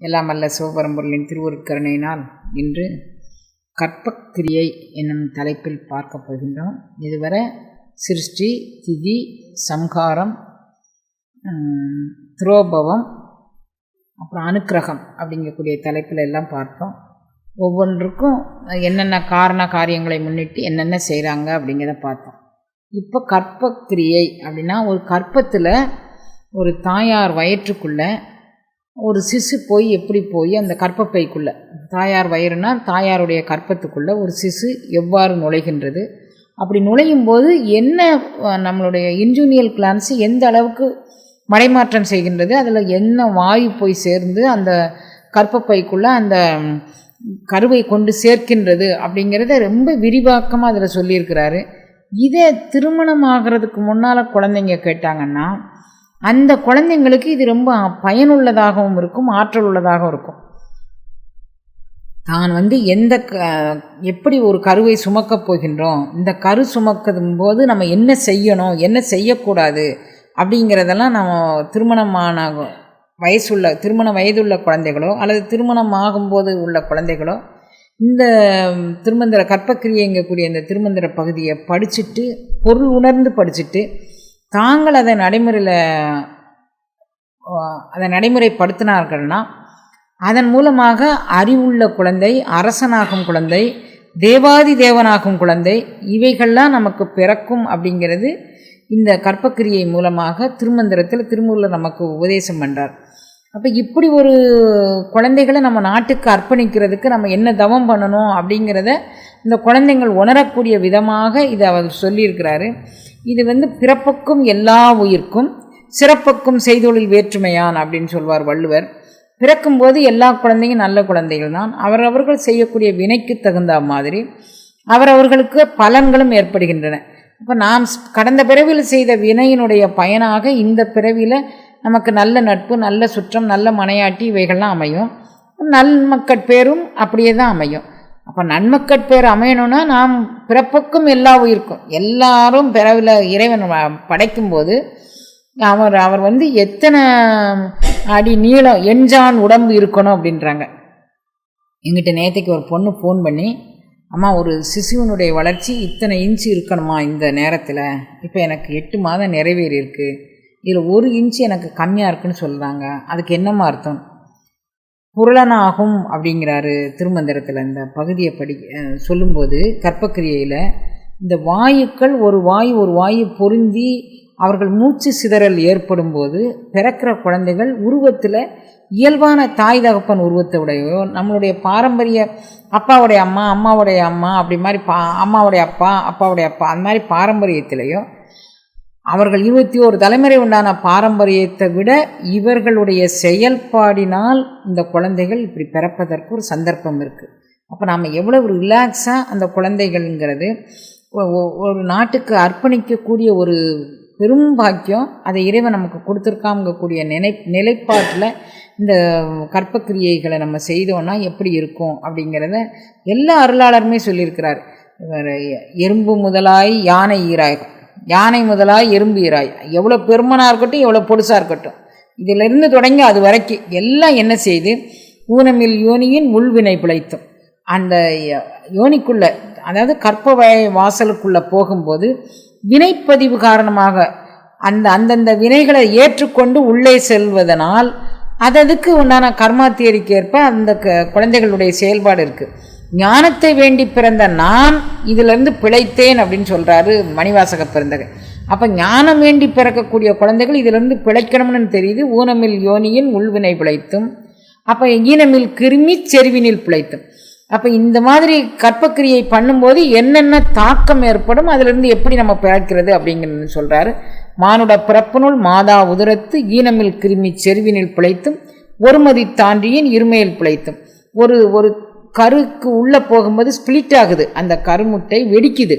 எல்லாம் அல்ல சிவபரம்பொருளின் திருவருட்கருணையினால் இன்று கற்பக்கிரியை என்னும் தலைப்பில் பார்க்க போகின்றோம். இதுவரை சிருஷ்டி, திதி, சம்ஹாரம், துரோபவம், அப்புறம் அனுக்கிரகம் அப்படிங்கக்கூடிய தலைப்பில் எல்லாம் பார்த்தோம். ஒவ்வொன்றுக்கும் என்னென்ன காரியங்களை முன்னிட்டு என்னென்ன செய்கிறாங்க அப்படிங்கிறத பார்த்தோம். இப்போ கற்பக்கிரியை அப்படின்னா, ஒரு கற்பத்தில் ஒரு தாயார் வயிற்றுக்குள்ளே ஒரு சிசு போய் எப்படி போய் அந்த கற்பப்பைக்குள்ளே, தாயார் வயிறுனா தாயாருடைய கற்பத்துக்குள்ளே ஒரு சிசு எவ்வாறு நுழைகின்றது, அப்படி நுழையும் போது என்ன நம்மளுடைய இன்ஜூனியல் கிளான்ஸ் எந்த அளவுக்கு மடைமாற்றம் செய்கின்றது, அதில் என்ன வாயு போய் சேர்ந்து அந்த கற்பப்பைக்குள்ளே அந்த கருவை கொண்டு சேர்க்கின்றது அப்படிங்கிறத ரொம்ப விரிவாக்கமாக அதில் சொல்லியிருக்கிறாரு. இதை திருமணம் ஆகிறதுக்கு முன்னால் குழந்தைங்க கேட்டாங்கன்னா அந்த குழந்தைங்களுக்கு இது ரொம்ப பயனுள்ளதாகவும் இருக்கும், ஆற்றல் உள்ளதாகவும் இருக்கும். தான் எப்படி ஒரு கருவை சுமக்கப் போகின்றோம், இந்த கரு சுமக்கும் போது நம்ம என்ன செய்யணும், என்ன செய்யக்கூடாது அப்படிங்கிறதெல்லாம் நம்ம திருமண வயதுள்ள குழந்தைகளோ அல்லது திருமணம் ஆகும்போது உள்ள குழந்தைகளோ இந்த திருமந்திர கற்பக்கிரியங்கக்கூடிய இந்த திருமந்திர பகுதியை படிச்சுட்டு, பொருள் உணர்ந்து படிச்சுட்டு, தாங்கள் அதை நடைமுறைப்படுத்தினார்கள்னா அதன் மூலமாக அறிவுள்ள குழந்தை, அரசனாகும் குழந்தை, தேவாதி தேவனாகும் குழந்தை, இவைகள்லாம் நமக்கு பிறக்கும் அப்படிங்கிறது இந்த கற்பக்கிரியை மூலமாக திருமந்திரத்தில் திருமூலர் நமக்கு உபதேசம் பண்ணுறார். அப்போ இப்படி ஒரு குழந்தைகளை நம்ம நாட்டுக்கு அர்ப்பணிக்கிறதுக்கு நம்ம என்ன தவம் பண்ணணும் அப்படிங்கிறத இந்த குழந்தைகள் உணரக்கூடிய விதமாக இதை அவர் சொல்லியிருக்கிறாரு. இது பிறப்புக்கும் எல்லா உயிர்க்கும் சிறப்புக்கும் செய்தொழில் வேற்றுமையான் அப்படின்னு சொல்வார் வள்ளுவர். பிறக்கும்போது எல்லா குழந்தையும் நல்ல குழந்தைகள் தான். அவரவர்கள் செய்யக்கூடிய வினைக்கு தகுந்த மாதிரி அவரவர்களுக்கு பலன்களும் ஏற்படுகின்றன. அப்போ நாம் கடந்த பிறவியில் செய்த வினையினுடைய பயனாக இந்த பிறவியில் நமக்கு நல்ல நட்பு, நல்ல சுற்றம், நல்ல மனையாட்டி இவைகள்லாம் அமையும். நன்மக்கட்பேரும் அப்படியே தான் அமையும். அப்போ நன்மக்கட்பேர் அமையணும்னா நாம் பிறப்புக்கும் எல்லா உயிர்க்கும் எல்லாரும் பிறவில இறைவன் படைக்கும்போது அவர் எத்தனை அடி நீளம் எஞ்சான் உடம்பு இருக்கணும் அப்படின்றாங்க. எங்கிட்ட நேற்றுக்கு ஒரு பொண்ணு ஃபோன் பண்ணி, அம்மா ஒரு சிசுவனுடைய வளர்ச்சி இத்தனை இன்ச்சு இருக்கணுமா இந்த நேரத்தில், இப்போ எனக்கு 8 மாதம் நிறைவேறி இருக்குது, இதில் 1 இன்ச்சு எனக்கு கம்மியாக இருக்குன்னு சொல்கிறாங்க, அதுக்கு என்னம்மா அர்த்தம்? புரளனாகும் அப்படிங்கிறாரு திருமந்திரத்தில். இந்த பகுதியை சொல்லும்போது கற்பக்கிரியையில் இந்த வாயுக்கள் ஒரு வாயு பொருந்தி அவர்கள் மூச்சு சிதறல் ஏற்படும் போது பிறக்கிற குழந்தைகள் உருவத்தில் இயல்பான தாய் தகப்பன் உருவத்தை உடையோ, நம்மளுடைய பாரம்பரிய அப்பாவுடைய அம்மா, அம்மாவுடைய அம்மா, அப்படி மாதிரி அம்மாவுடைய அப்பா, அப்பாவுடைய அப்பா, அந்த மாதிரி பாரம்பரியத்திலேயோ அவர்கள் 21 தலைமுறை உண்டான பாரம்பரியத்தை விட இவர்களுடைய செயல்பாடினால் இந்த குழந்தைகள் இப்படி பிறப்பதற்கு ஒரு சந்தர்ப்பம் இருக்குது. அப்போ நாம் எவ்வளவு ரிலாக்ஸாக அந்த குழந்தைகள்ங்கிறது ஒரு நாட்டுக்கு அர்ப்பணிக்கக்கூடிய ஒரு பெரும் பாக்கியம். அதை இறைவன் நமக்கு கொடுத்துருக்காங்கக்கூடிய நிலைப்பாட்டில் இந்த கற்பக்கிரியைகளை நம்ம செய்தோன்னா எப்படி இருக்கும் அப்படிங்கிறத எல்லா அருளாளருமே சொல்லியிருக்கிறார். எறும்பு முதலாய் யானை ஈராய், யானை முதலாய் எறும்பு ஈராய், எவ்வளோ பெருமனாக இருக்கட்டும் எவ்வளோ பொடுசாக இருக்கட்டும், இதிலிருந்து தொடங்கி அது வரைக்கும் எல்லாம் என்ன செய்து ஊனமில் யோனியின் உள்வினை பிழைத்தும் அந்த யோனிக்குள்ளே, அதாவது கற்ப வாசலுக்குள்ளே போகும்போது வினைப்பதிவு காரணமாக அந்தந்த வினைகளை ஏற்றுக்கொண்டு உள்ளே செல்வதனால் அதுக்கு உண்டான கர்மாத்தியரிக்கு ஏற்ப அந்த குழந்தைகளுடைய செயல்பாடு இருக்குது. ஞானத்தை வேண்டி பிறந்த நான் இதிலிருந்து பிழைத்தேன் அப்படின்னு சொல்கிறாரு மணிவாசக பெருந்தகை. அப்போ ஞானம் வேண்டி பிறக்கக்கூடிய குழந்தைகள் இதிலிருந்து பிழைக்கணும்னு தெரியுது. ஊனமில் யோனியின் உள்வினை பிழைத்தும், அப்போ ஈனமில் கிருமி செருவினில் பிழைத்தும். அப்போ இந்த மாதிரி கற்பக்கிரியை பண்ணும்போது என்னென்ன தாக்கம் ஏற்படும், அதிலிருந்து எப்படி நம்ம பிழைக்கிறது அப்படிங்கிறது சொல்கிறாரு. மானுட பிறப்பினுள் மாதா உதரத்து ஈனமில் கிருமி செருவினில் பிழைத்தும் ஒருமதி தாண்டியின் இருமையில் பிழைத்தும். ஒரு கருக்கு உள்ளே போகும்போது ஸ்பிளிட் ஆகுது, அந்த கருமுட்டை வெடிக்குது.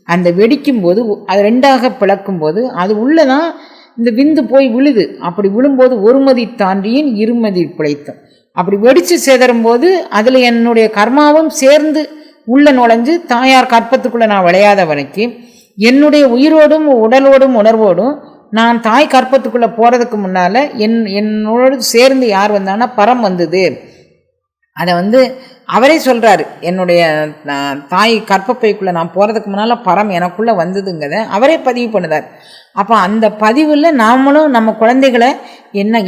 அந்த வெடிக்கும்போது அது 2ஆக பிளக்கும்போது அது உள்ளே தான் இந்த விந்து போய் விழுது. அப்படி விழும்போது ஒருமதி தாண்டியின் இருமதி பிழைத்தும். அப்படி வெடித்து சேதரும் போது அதில் என்னுடைய கர்மாவும் சேர்ந்து உள்ளே நுழைஞ்சு தாயார் கற்பத்துக்குள்ளே நான் விளையாத வரைக்கும் என்னுடைய உயிரோடும் உடலோடும் உணர்வோடும் நான் தாய் கற்பத்துக்குள்ளே போகிறதுக்கு முன்னால் என்னோடு சேர்ந்து யார் வந்தான்னா பரம் வந்தது. அதை அவரே சொல்கிறாரு, என்னுடைய தாய் கற்பப்பைக்குள்ளே நான் போகிறதுக்கு முன்னால் பரம் எனக்குள்ளே வந்ததுங்கிறத அவரே பதிவு பண்ணுதார். அப்போ அந்த பதிவில் நாமளும் நம்ம குழந்தைகளை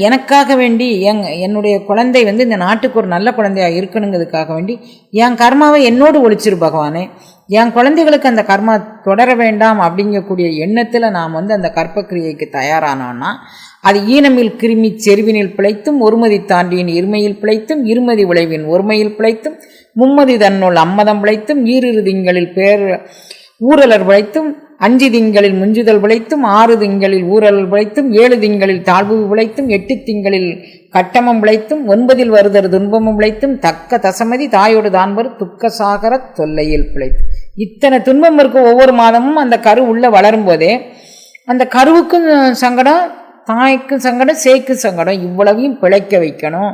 எனக்காக வேண்டி என்னுடைய குழந்தை இந்த நாட்டுக்கு ஒரு நல்ல குழந்தையாக இருக்கணுங்கிறதுக்காக வேண்டி என் கர்மாவை என்னோடு ஒழிச்சிரு பகவானே, என் குழந்தைகளுக்கு அந்த கர்மா தொடர வேண்டாம் அப்படிங்கக்கூடிய எண்ணத்தில் நாம் அந்த கற்பக்கிரியைக்கு தயாரானோன்னா அது ஈனமில் கிருமி செருவினில் பிழைத்தும் ஒருமதி தாண்டியின் இருமையில் பிழைத்தும் இருமதி விளைவின் ஒருமையில் பிழைத்தும் மும்மதி தன்னுள் அம்மதம் பிழைத்தும் ஈரிரு திங்களில் ஊரலர் பிழைத்தும் 5 திங்களில் முஞ்சுதல் விளைத்தும் 6 திங்களில் ஊரல் விளைத்தும் 7 திங்களில் தாழ்வு விளைத்தும் 8 திங்களில் கட்டமம் விளைத்தும் 9 வருதர் துன்பமும் விளைத்தும் தக்க தசமதி தாயோடு தான்பர் துக்க சாகர தொல்லையில் பிழைத்தும். இத்தனை துன்பம் இருக்கும் ஒவ்வொரு மாதமும் அந்த கரு உள்ள வளரும் போதே அந்த கருவுக்கும் சங்கடம், தாய்க்கும் சங்கடம், சேய்க்கும் சங்கடம், இவ்வளவையும் பிழைக்க வைக்கணும்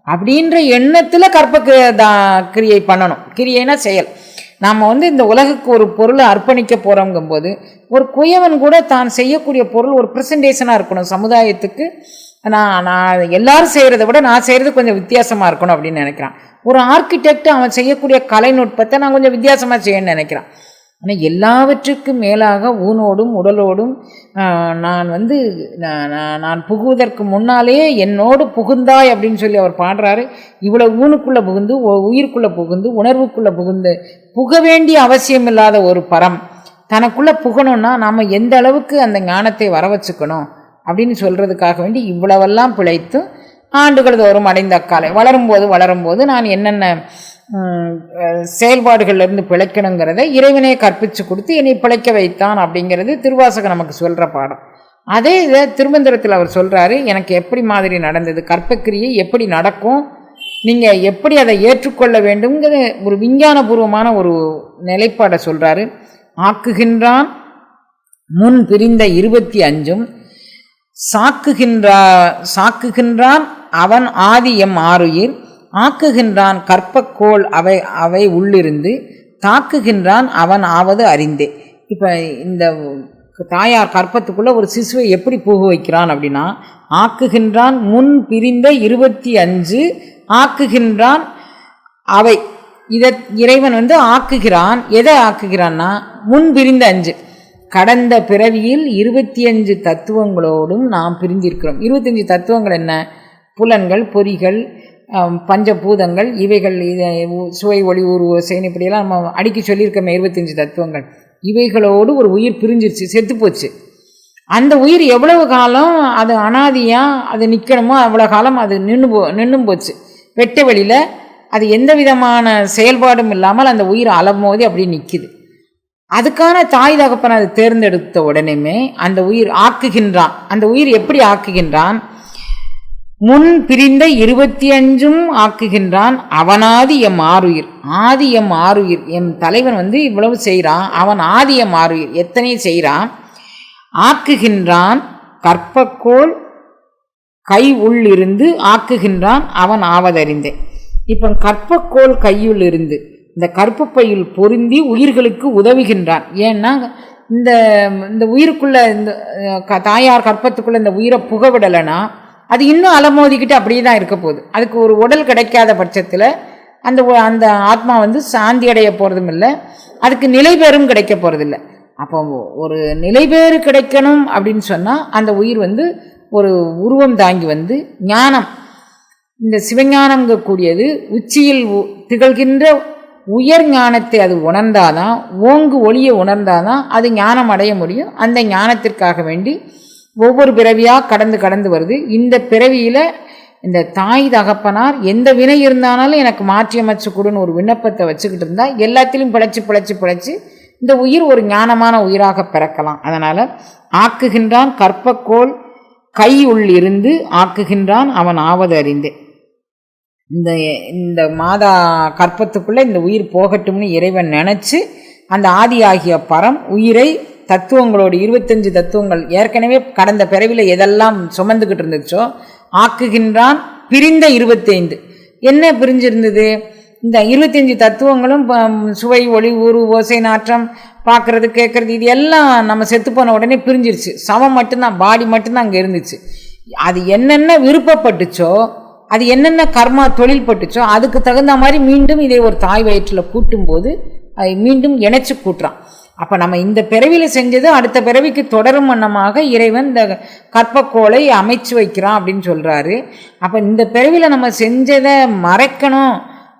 அப்படின்ற எண்ணத்தில் கிரியை பண்ணணும். கிரியைனா செயல். நாம் இந்த உலகுக்கு ஒரு பொருளை அர்ப்பணிக்க போகிறோங்கும்போது ஒரு குயவன் கூட தான் செய்யக்கூடிய பொருள் ஒரு ப்ரெசன்டேஷனாக இருக்கணும் சமுதாயத்துக்கு. நான் எல்லாரும் செய்கிறத விட நான் செய்கிறது கொஞ்சம் வித்தியாசமாக இருக்கணும் அப்படின்னு நினைக்கிறான். ஒரு ஆர்கிடெக்ட் அவன் செய்யக்கூடிய கலைநுட்பத்தை நான் கொஞ்சம் வித்தியாசமாக செய்யணும்னு நினைக்கிறான். ஆனால் எல்லாவற்றுக்கும் மேலாக ஊனோடும் உடலோடும் நான் புகுவதற்கு முன்னாலேயே என்னோடு புகுந்தாய் அப்படின்னு சொல்லி அவர் பாடுறாரு. இவ்வளோ ஊனுக்குள்ளே புகுந்து உயிருக்குள்ளே புகுந்து உணர்வுக்குள்ளே புகுந்து புக வேண்டிய அவசியம் இல்லாத ஒரு பரம் தனக்குள்ளே புகணும்னா நாம் எந்த அளவுக்கு அந்த ஞானத்தை வர வச்சுக்கணும் அப்படின்னு சொல்கிறதுக்காக வேண்டி இவ்வளவெல்லாம் பிழைத்தும் ஆண்டுகள் தோறும் அடைந்த அக்காலை வளரும்போது நான் என்னென்ன செயல்பாடுகள்லேருந்து பிழைக்கணுங்கிறத இறைவனே கற்பித்து கொடுத்து என்னை பிழைக்க வைத்தான் அப்படிங்கிறது திருவாசகம் நமக்கு சொல்கிற பாடம். அதே இதை திருமந்திரத்தில் அவர் சொல்கிறாரு, எனக்கு எப்படி மாதிரி நடந்தது, கற்பக்கிரியை எப்படி நடக்கும், நீங்கள் எப்படி அதை ஏற்றுக்கொள்ள வேண்டும்ங்கிற ஒரு விஞ்ஞானபூர்வமான ஒரு நிலைப்பாடை சொல்கிறாரு. ஆக்குகின்றான் முன் பிரிந்த 25 சாக்குகின்றான் அவன் ஆதியம் ஆறுயிர் ஆக்குகின்றான் கற்பக்கோள் அவை உள்ளிருந்து தாக்குகின்றான் அவன் ஆவது அறிந்தே. இப்போ இந்த தாயார் கற்பத்துக்குள்ளே ஒரு சிசுவை எப்படி புக வைக்கிறான் அப்படின்னா, ஆக்குகின்றான் முன் பிரிந்த 25 ஆக்குகின்றான் அவை. இதை இறைவன் ஆக்குகிறான். எதை ஆக்குகிறான்னா முன் பிரிந்த 5 கடந்த பிறவியில் 25 தத்துவங்களோடும் நாம் பிரிந்திருக்கிறோம். 25 தத்துவங்கள் என்ன? புலன்கள், பொறிகள், பஞ்சபூதங்கள், இவைகள் சுவை ஒளி ஊறு ஓசைன்னு இப்படியெல்லாம் நம்ம அடிக்கி சொல்லியிருக்கோமே 25 தத்துவங்கள். இவைகளோடு ஒரு உயிர் பிரிஞ்சிருச்சு, செத்து போச்சு. அந்த உயிர் எவ்வளவு காலம் அது அனாதியாக அது நிற்கணுமோ அவ்வளோ காலம் அது நின்றும் போச்சு. வெட்ட வெளியில் அது எந்த விதமான செயல்பாடும் இல்லாமல் அந்த உயிர் அலமோதி அப்படி நிற்கிது. அதுக்கான தாய் தகப்பனை அது தேர்ந்தெடுத்த உடனேமே அந்த உயிர் ஆக்குகின்றான். அந்த உயிர் எப்படி ஆக்குகின்றான்? முன் பிரிந்த 25 ஆக்குகின்றான் அவனாதி எம் ஆறுயிர். ஆதி எம் ஆறுயிர், என் தலைவன் இவ்வளவு செய்கிறான், அவன் ஆதி எம் ஆறுயிர் எத்தனை செய்கிறான். ஆக்குகின்றான் கற்பக்கோள் கை உள்ளிருந்து ஆக்குகின்றான் அவன் ஆவதறிந்தேன். இப்போ கற்பக்கோள் கையுள் இருந்து இந்த கற்பப்பையில் பொருந்தி உயிர்களுக்கு உதவுகின்றான். ஏன்னா இந்த உயிருக்குள்ள இந்த தாயார் கற்பத்துக்குள்ள இந்த உயிரை புகவிடலைன்னா அது இன்னும் அலமோதிக்கிட்டு அப்படியே தான் இருக்க போகுது. அதுக்கு ஒரு உடல் கிடைக்காத பட்சத்தில் அந்த ஆத்மா சாந்தி அடைய போகிறதும் இல்லை, அதுக்கு நிலைபேறும் கிடைக்க போகிறதில்லை. அப்போ ஒரு நிலைபேறு கிடைக்கணும் அப்படின்னு சொன்னால் அந்த உயிர் ஒரு உருவம் தாங்கி ஞானம், இந்த சிவஞானங்கக்கூடியது உச்சியில் திகழ்கின்ற உயர் ஞானத்தை அது உணர்ந்தாதான், ஓங்கு ஒளியை உணர்ந்தாதான் அது ஞானம் அடைய முடியும். அந்த ஞானத்திற்காக வேண்டி ஒவ்வொரு பிறவியாக கடந்து வருது. இந்த பிறவியில் இந்த தாய் தகப்பனார் எந்த வினை இருந்தாலும் எனக்கு மாற்றி அமைச்சு கொடுன்னு ஒரு விண்ணப்பத்தை வச்சுக்கிட்டு இருந்தால் எல்லாத்திலும் பிழைச்சி இந்த உயிர் ஒரு ஞானமான உயிராக பிறக்கலாம். அதனால் ஆக்குகின்றான் கற்பக்கோள் கை உள்ளிருந்து ஆக்குகின்றான் அவன் ஆவது அறிந்தே. இந்த மாதா கற்பத்துக்குள்ளே இந்த உயிர் போகட்டும்னு இறைவன் நினச்சி அந்த ஆதி ஆகிய பரம் உயிரை தத்துவங்களோடு 25 தத்துவங்கள் ஏற்கனவே கடந்த பிறவியில் எதெல்லாம் சுமந்துக்கிட்டு இருந்துச்சோ ஆக்குகின்றான். பிரிந்த 25 என்ன பிரிஞ்சிருந்தது? இந்த 25 தத்துவங்களும் சுவை ஒளி ஊறு ஓசை நாற்றம் பார்க்குறது கேட்குறது இது எல்லாம் நம்ம செத்து போன உடனே பிரிஞ்சிருச்சு. சவம் மட்டும்தான், பாடி மட்டும்தான் அங்கே இருந்துச்சு. அது என்னென்ன விருப்பப்பட்டுச்சோ, அது என்னென்ன கர்மா தொழில் பட்டுச்சோ அதுக்கு தகுந்த மாதிரி மீண்டும் இதை ஒரு தாய் வயிற்றில் கூட்டும்போது அதை மீண்டும் இணைச்சி கூட்டுறான். அப்போ நம்ம இந்த பிறவியில் செஞ்சது அடுத்த பிறவிக்கு தொடரும் வண்ணமாக இறைவன் இந்த கற்பக்கோளை அமைச்சு வைக்கிறான் அப்படின்னு சொல்கிறாரு. அப்போ இந்த பிறவியில் நம்ம செஞ்சதை மறைக்கணும்,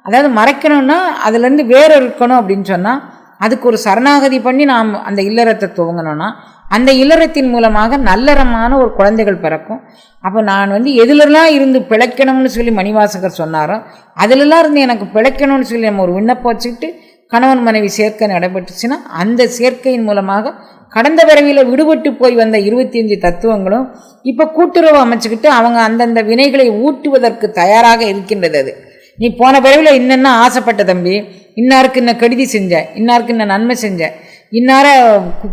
அதாவது மறைக்கணும்னா அதுலேருந்து வேறு இருக்கணும் அப்படின்னு சொன்னால் அதுக்கு ஒரு சரணாகதி பண்ணி நாம் அந்த இல்லறத்தை துவங்கணும்னா அந்த இல்லறத்தின் மூலமாக நல்லறமான ஒரு குழந்தைகள் பிறக்கும். அப்போ நான் எதுலெல்லாம் இருந்து பிழைக்கணும்னு சொல்லி மணிவாசகர் சொன்னாரோ அதிலெல்லாம் இருந்து எனக்கு பிழைக்கணும்னு சொல்லி நம்ம ஒரு விண்ணப்பம் வச்சுக்கிட்டு கணவன் மனைவி சேர்க்கை நடைபெற்றுச்சுன்னா அந்த சேர்க்கையின் மூலமாக கடந்த பிறவியில் விடுபட்டு போய் வந்த 25 தத்துவங்களும் இப்போ கூட்டுறவு அமைச்சுக்கிட்டு அவங்க அந்தந்த வினைகளை ஊட்டுவதற்கு தயாராக இருக்கின்றது. அது நீ போன பிறவியில் இன்னென்ன ஆசைப்பட்ட தம்பி, இன்னாருக்கு இன்ன கெடுதி செஞ்ச, இன்னாருக்கு இன்ன நன்மை செஞ்ச, இன்னார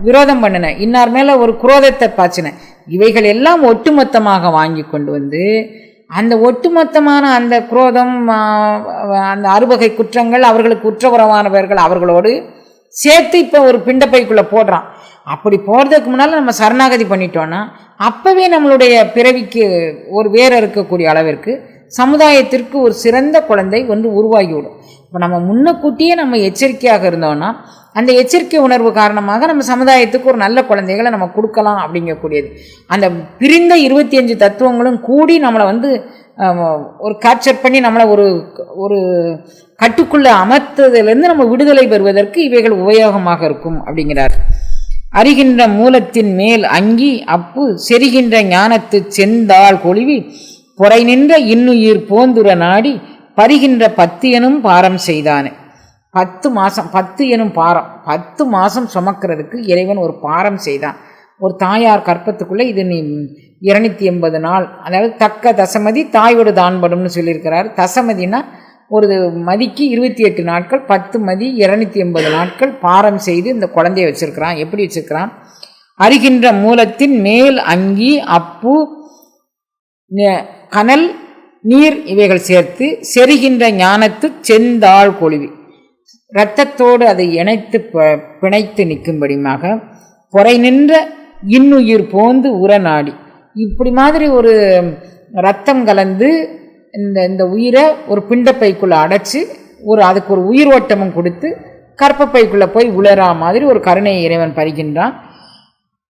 விரோதம் பண்ணின, இன்னார் மேலே ஒரு குரோதத்தை பாய்ச்சின, இவைகள் எல்லாம் ஒட்டுமொத்தமாக வாங்கி கொண்டு அந்த ஒட்டுமொத்தமான அந்த குரோதம், அந்த 6 குற்றங்கள், அவர்களுக்கு குற்றபுறமானவர்கள் அவர்களோடு சேர்த்து இப்போ ஒரு பிண்டப்பைக்குள்ளே போடுறான். அப்படி போகிறதுக்கு முன்னால் நம்ம சரணாகதி பண்ணிட்டோன்னா அப்போவே நம்மளுடைய பிறவிக்கு ஒரு வேறு இருக்கக்கூடிய அளவிற்கு சமுதாயத்திற்கு ஒரு சிறந்த குழந்தை உருவாகிவிடும். இப்போ நம்ம முன்னக்கூட்டியே நம்ம எச்சரிக்கையாக இருந்தோம்னா அந்த எச்சரிக்கை உணர்வு காரணமாக நம்ம சமுதாயத்துக்கு ஒரு நல்ல குழந்தைகளை நம்ம கொடுக்கலாம் அப்படிங்கக்கூடியது. அந்த பிரிந்த 25 தத்துவங்களும் கூடி நம்மளை ஒரு கேப்சர் பண்ணி நம்மளை ஒரு கட்டுக்குள்ளே அமர்த்ததுலேருந்து நம்ம விடுதலை பெறுவதற்கு இவைகள் உபயோகமாக இருக்கும் அப்படிங்கிறார். அறிகின்ற மூலத்தின் மேல் அங்கி அப்பு செரிகின்ற ஞானத்து செந்தாள் கொழுவி பொறை நின்ற இன்னுயிர் போந்துர நாடி பறிகின்ற 10 எனும் பாரம் செய்தானே. 10 மாதம் 10 எனும் பாரம், 10 மாதம் சுமக்கிறதுக்கு இறைவன் ஒரு பாரம் செய்தான். ஒரு தாயார் கற்பத்துக்குள்ளே இது நீ 280 நாள், அதாவது தக்க தசமதி தாயோடு தான்படும்னு சொல்லியிருக்கிறார். தசமதினா ஒரு மதிக்கு 28 நாட்கள், 10 மதி 280 நாட்கள் பாரம் செய்து இந்த குழந்தைய வச்சிருக்கிறான். எப்படி வச்சிருக்கிறான்? அறிகின்ற மூலத்தின் மேல் அங்கி அப்பு கனல் நீர் இவைகள் சேர்த்து செரிகின்ற ஞானத்து செந்தாள் கொழுவி இரத்தத்தோடு அதை இணைத்து பிணைத்து நிற்கும்படியாக பொறை நின்ற இன்னுயிர் போந்து உரநாடி இப்படி மாதிரி ஒரு ரத்தம் கலந்து இந்த உயிரை ஒரு பிண்டப்பைக்குள்ளே அடைச்சி அதுக்கு ஒரு உயிர் ஓட்டமும் கொடுத்து கற்பப்பைக்குள்ளே போய் உலரா மாதிரி ஒரு கருணையை இறைவன் பறிக்கின்றான்.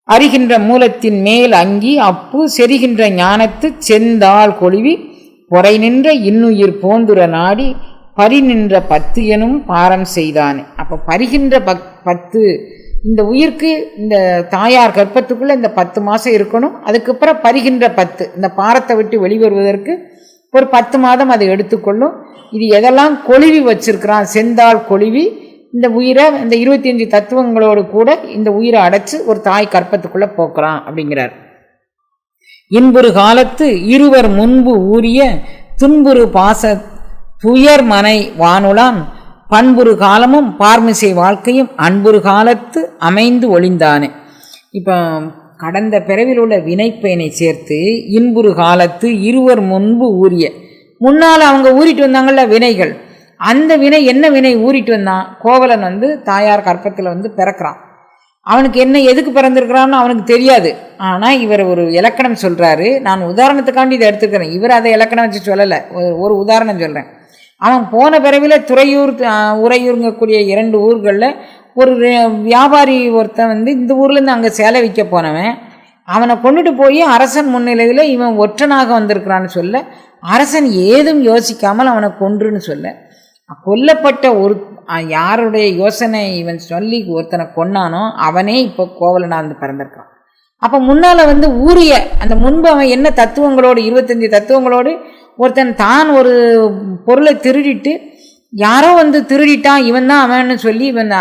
அறிகின்ற மூலத்தின் மேல் அங்கி அப்பு செரிகின்ற ஞானத்து செந்தாள் கொழுவி பொறை நின்ற இன்னுயிர் போந்துர நாடி பறி நின்ற 10 எனும் பாரம் செய்தானே. அப்போ பறிகின்ற 10 இந்த உயிருக்கு இந்த தாயார் கற்பத்துக்குள்ளே இந்த 10 மாதம் இருக்கணும். அதுக்கப்புறம் பறிகின்ற 10 இந்த பாரத்தை விட்டு வெளிவருவதற்கு ஒரு 10 மாதம் அதை எடுத்துக்கொள்ளும். இது எதெல்லாம் கொழுவி வச்சிருக்கிறான், செந்தாள் கொழுவி இந்த உயிரை இந்த 25 தத்துவங்களோடு கூட இந்த உயிரை அடைச்சு ஒரு தாய் கற்பத்துக்குள்ளே போக்குறான் அப்படிங்கிறார். இன்புறு காலத்து இருவர் முன்பு ஊறிய துன்புறு பாச துயர் மனை வானுலான் பண்புறு காலமும் பார்மிசை வாழ்க்கையும் அன்புறு காலத்து அமைந்து ஒளிந்தானே. இப்போ கடந்த பிறவில் உள்ள வினைப்பயனை சேர்த்து இன்புறு காலத்து இருவர் முன்பு ஊறிய, முன்னால் அவங்க ஊறிட்டு வந்தாங்கள்ல வினைகள், அந்த வினை என்ன வினை ஊறிட்டு வந்தான்? கோவலன் தாயார் கற்பத்தில் பிறக்கிறான். அவனுக்கு என்ன எதுக்கு பிறந்திருக்கிறான்னு அவனுக்கு தெரியாது. ஆனால் இவர் ஒரு இலக்கணம் சொல்கிறாரு. நான் உதாரணத்துக்காண்டி இதை எடுத்துக்கிறேன், இவர் அதை இலக்கணம் வச்சு சொல்லலை, ஒரு உதாரணம் சொல்கிறேன். அவன் போன பிறவியில் துறையூர் உறையூருங்கக்கூடிய 2 ஊர்களில் ஒரு வியாபாரி ஒருத்தன் இந்த ஊர்லேருந்து அங்கே சேலை விற்க போனவன், அவனை கொண்டுட்டு போய் அரசன் முன்னிலையில் இவன் ஒற்றனாக வந்திருக்கிறான்னு சொல்ல, அரசன் ஏதும் யோசிக்காமல் அவனை கொன்றுன்னு சொல்ல, கொல்லப்பட்ட யாருடைய யோசனை இவன் சொல்லி ஒருத்தனை கொன்னானோ அவனே இப்போ கோவலனாக பிறந்திருக்கான். அப்போ முன்னால் ஊரிய அந்த முன்பு அவன் என்ன தத்துவங்களோடு 25 தத்துவங்களோடு ஒருத்தன் தான் ஒரு பொருளை திருடிட்டு யாரோ திருடிட்டான் இவன் தான் அவன்னு சொல்லி இவன்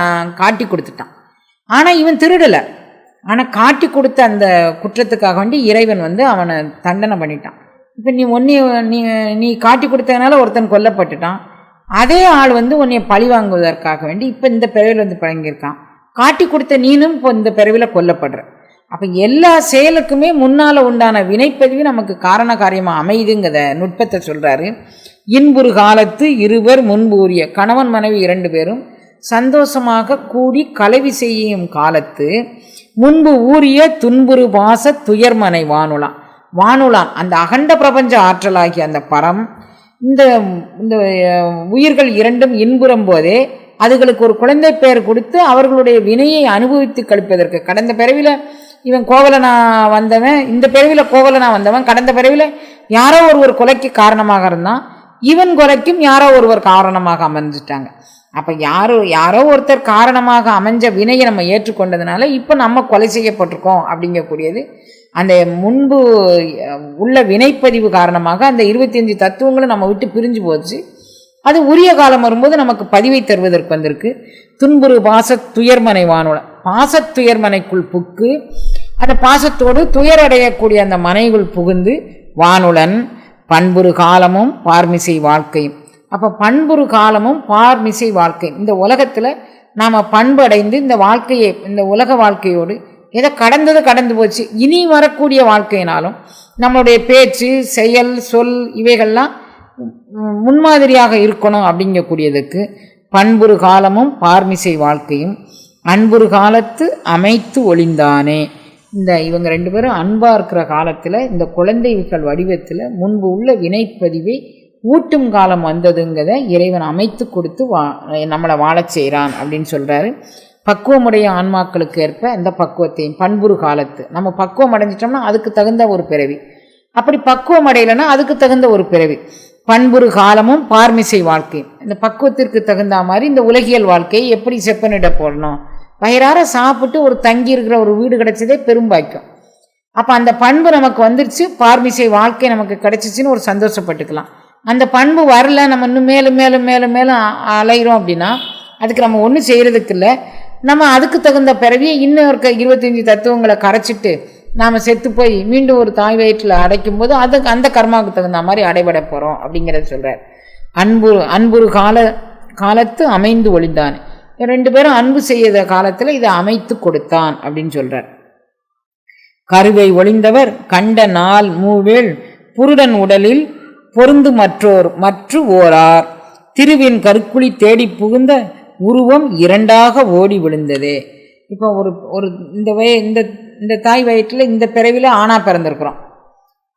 காட்டி கொடுத்துட்டான். ஆனால் இவன் திருடலை, ஆனால் காட்டி கொடுத்த அந்த குற்றத்துக்காக வேண்டி இறைவன் அவனை தண்டனை பண்ணிட்டான். இப்போ நீ காட்டி கொடுத்ததுனால ஒருத்தன் கொல்லப்பட்டுட்டான். அதே ஆள் உன்னை பழி வாங்குவதற்காக வேண்டி இப்போ இந்த பிறவியில் பழங்கியிருக்கான். காட்டி கொடுத்த நீனும் இப்போ இந்த பிறவியில் கொல்லப்படுற. அப்போ எல்லா செயலுக்குமே முன்னால் உண்டான வினைப்பதிவு நமக்கு காரண காரியமாக அமையுதுங்கிற நுட்பத்தை சொல்கிறாரு. இன்புறு காலத்து இருவர் முன்பூரிய, கணவன் மனைவி 2 பேரும் சந்தோஷமாக கூடி கலவி செய்யும் காலத்து முன்பு ஊறிய துன்புறு பாச துயர்மனை வானுலான் அந்த அகண்ட பிரபஞ்ச ஆற்றலாகிய அந்த பரம் இந்த இந்த உயிர்கள் இரண்டும் இன்புறும் போதே அதுகளுக்கு ஒரு குழந்தை பெயர் கொடுத்து அவர்களுடைய வினையை அனுபவித்து கழிப்பதற்கு, கடந்த பிறவில இவன் கோவலனா வந்தவன், இந்த பிறவில கோவலனா வந்தவன், கடந்த பிறவில யாரோ ஒருவர் கொலைக்கு காரணமாக இருந்தான், இவன் கொலைக்கும் யாரோ ஒருவர் காரணமாக அமைஞ்சிட்டாங்க. அப்போ யாரோ ஒருத்தர் காரணமாக அமைஞ்ச வினையை நம்ம ஏற்றுக்கொண்டதுனால இப்போ நம்ம கொலை செய்யப்பட்டிருக்கோம் அப்படிங்கக்கூடியது அந்த முன்பு உள்ள வினைப்பதிவு காரணமாக அந்த 25 தத்துவங்களும் நம்ம விட்டு பிரிஞ்சு போச்சு. அது உரிய காலம் வரும்போது நமக்கு பதிவை தருவதற்கு வந்திருக்கு. துன்புறு பாச துயர்மனை பாசத்துயர்மனைக்குள் புக்கு அந்த பாசத்தோடு துயரடையக்கூடிய அந்த மனைக்குள் புகுந்து வானுலன் பண்புறு காலமும் பார்மிசை வாழ்க்கையும். அப்போ பண்புறு காலமும் பார்மிசை வாழ்க்கை, இந்த உலகத்தில் நாம் பண்பு அடைந்து இந்த வாழ்க்கையை, இந்த உலக வாழ்க்கையோடு ஏதோ கடந்து போச்சு, இனி வரக்கூடிய வாழ்க்கையினாலும் நம்மளுடைய பேச்சு செயல் சொல் இவைகள்லாம் முன்மாதிரியாக இருக்கணும் அப்படிங்கக்கூடியதுக்கு பண்புறு காலமும் பார்மிசை வாழ்க்கையும் அன்புறு காலத்து அமைத்து ஒளிந்தானே. இந்த இவங்க 2 பேரும் அன்பாக இருக்கிற காலத்தில் இந்த குழந்தைகள் வடிவத்தில் முன்பு உள்ள வினைப்பதிவை ஊட்டும் காலம் வந்ததுங்கிறத இறைவன் அமைத்து கொடுத்து நம்மளை வாழச் செய்கிறான் அப்படின்னு சொல்கிறாரு. பக்குவமுடைய ஆன்மாக்களுக்கு ஏற்ப இந்த பக்குவத்தையும் பண்புறு காலத்து நம்ம பக்குவம் அடைஞ்சிட்டோம்னா அதுக்கு தகுந்த ஒரு பிறவி, அப்படி பக்குவம் அடையலைன்னா அதுக்கு தகுந்த ஒரு பிறவி. பண்புறு காலமும் பார்மிசை வாழ்க்கையும் இந்த பக்குவத்திற்கு தகுந்த மாதிரி இந்த உலகியல் வாழ்க்கையை எப்படி செப்பனிட போடணும். வயிறார சாப்பிட்டு ஒரு தங்கி இருக்கிற ஒரு வீடு கிடைச்சதே பெரும்பாய்க்கும். அப்போ அந்த பண்பு நமக்கு வந்துருச்சு, பார்மிசை வாழ்க்கை நமக்கு கிடைச்சிச்சின்னு ஒரு சந்தோஷப்பட்டுக்கலாம். அந்த பண்பு வரல, நம்ம இன்னும் மேலும் மேலும் மேலும் மேலும் அலைகிறோம் அப்படின்னா அதுக்கு நம்ம ஒன்றும் செய்கிறதுக்கு இல்லை. நம்ம அதுக்கு தகுந்த பிறவியை இன்னும் 25 தத்துவங்களை கரைச்சிட்டு நாம் செத்து போய் மீண்டும் ஒரு தாய் வயிற்றில் அடைக்கும் போது அந்த கர்மாவுக்கு தகுந்த மாதிரி அடைபட போகிறோம் அப்படிங்கிறத சொல்கிறார். அன்புறு காலத்து அமைந்து ஒளிந்தான். 2 பேரும் அன்பு செய்த காலத்தில் இதை அமைத்து கொடுத்தான் அப்படின்னு சொல்கிறார். கருவை ஒளிந்தவர் கண்ட நாள் மூவேள் புருடன் உடலில் பொருந்து மற்று ஓரார் திருவின் கருக்குழி தேடி புகுந்த உருவம் 2ஆக ஓடி விழுந்ததே. இப்போ ஒரு இந்த தாய் வயிற்றில் இந்த பிறவில ஆணா பிறந்திருக்கிறோம்,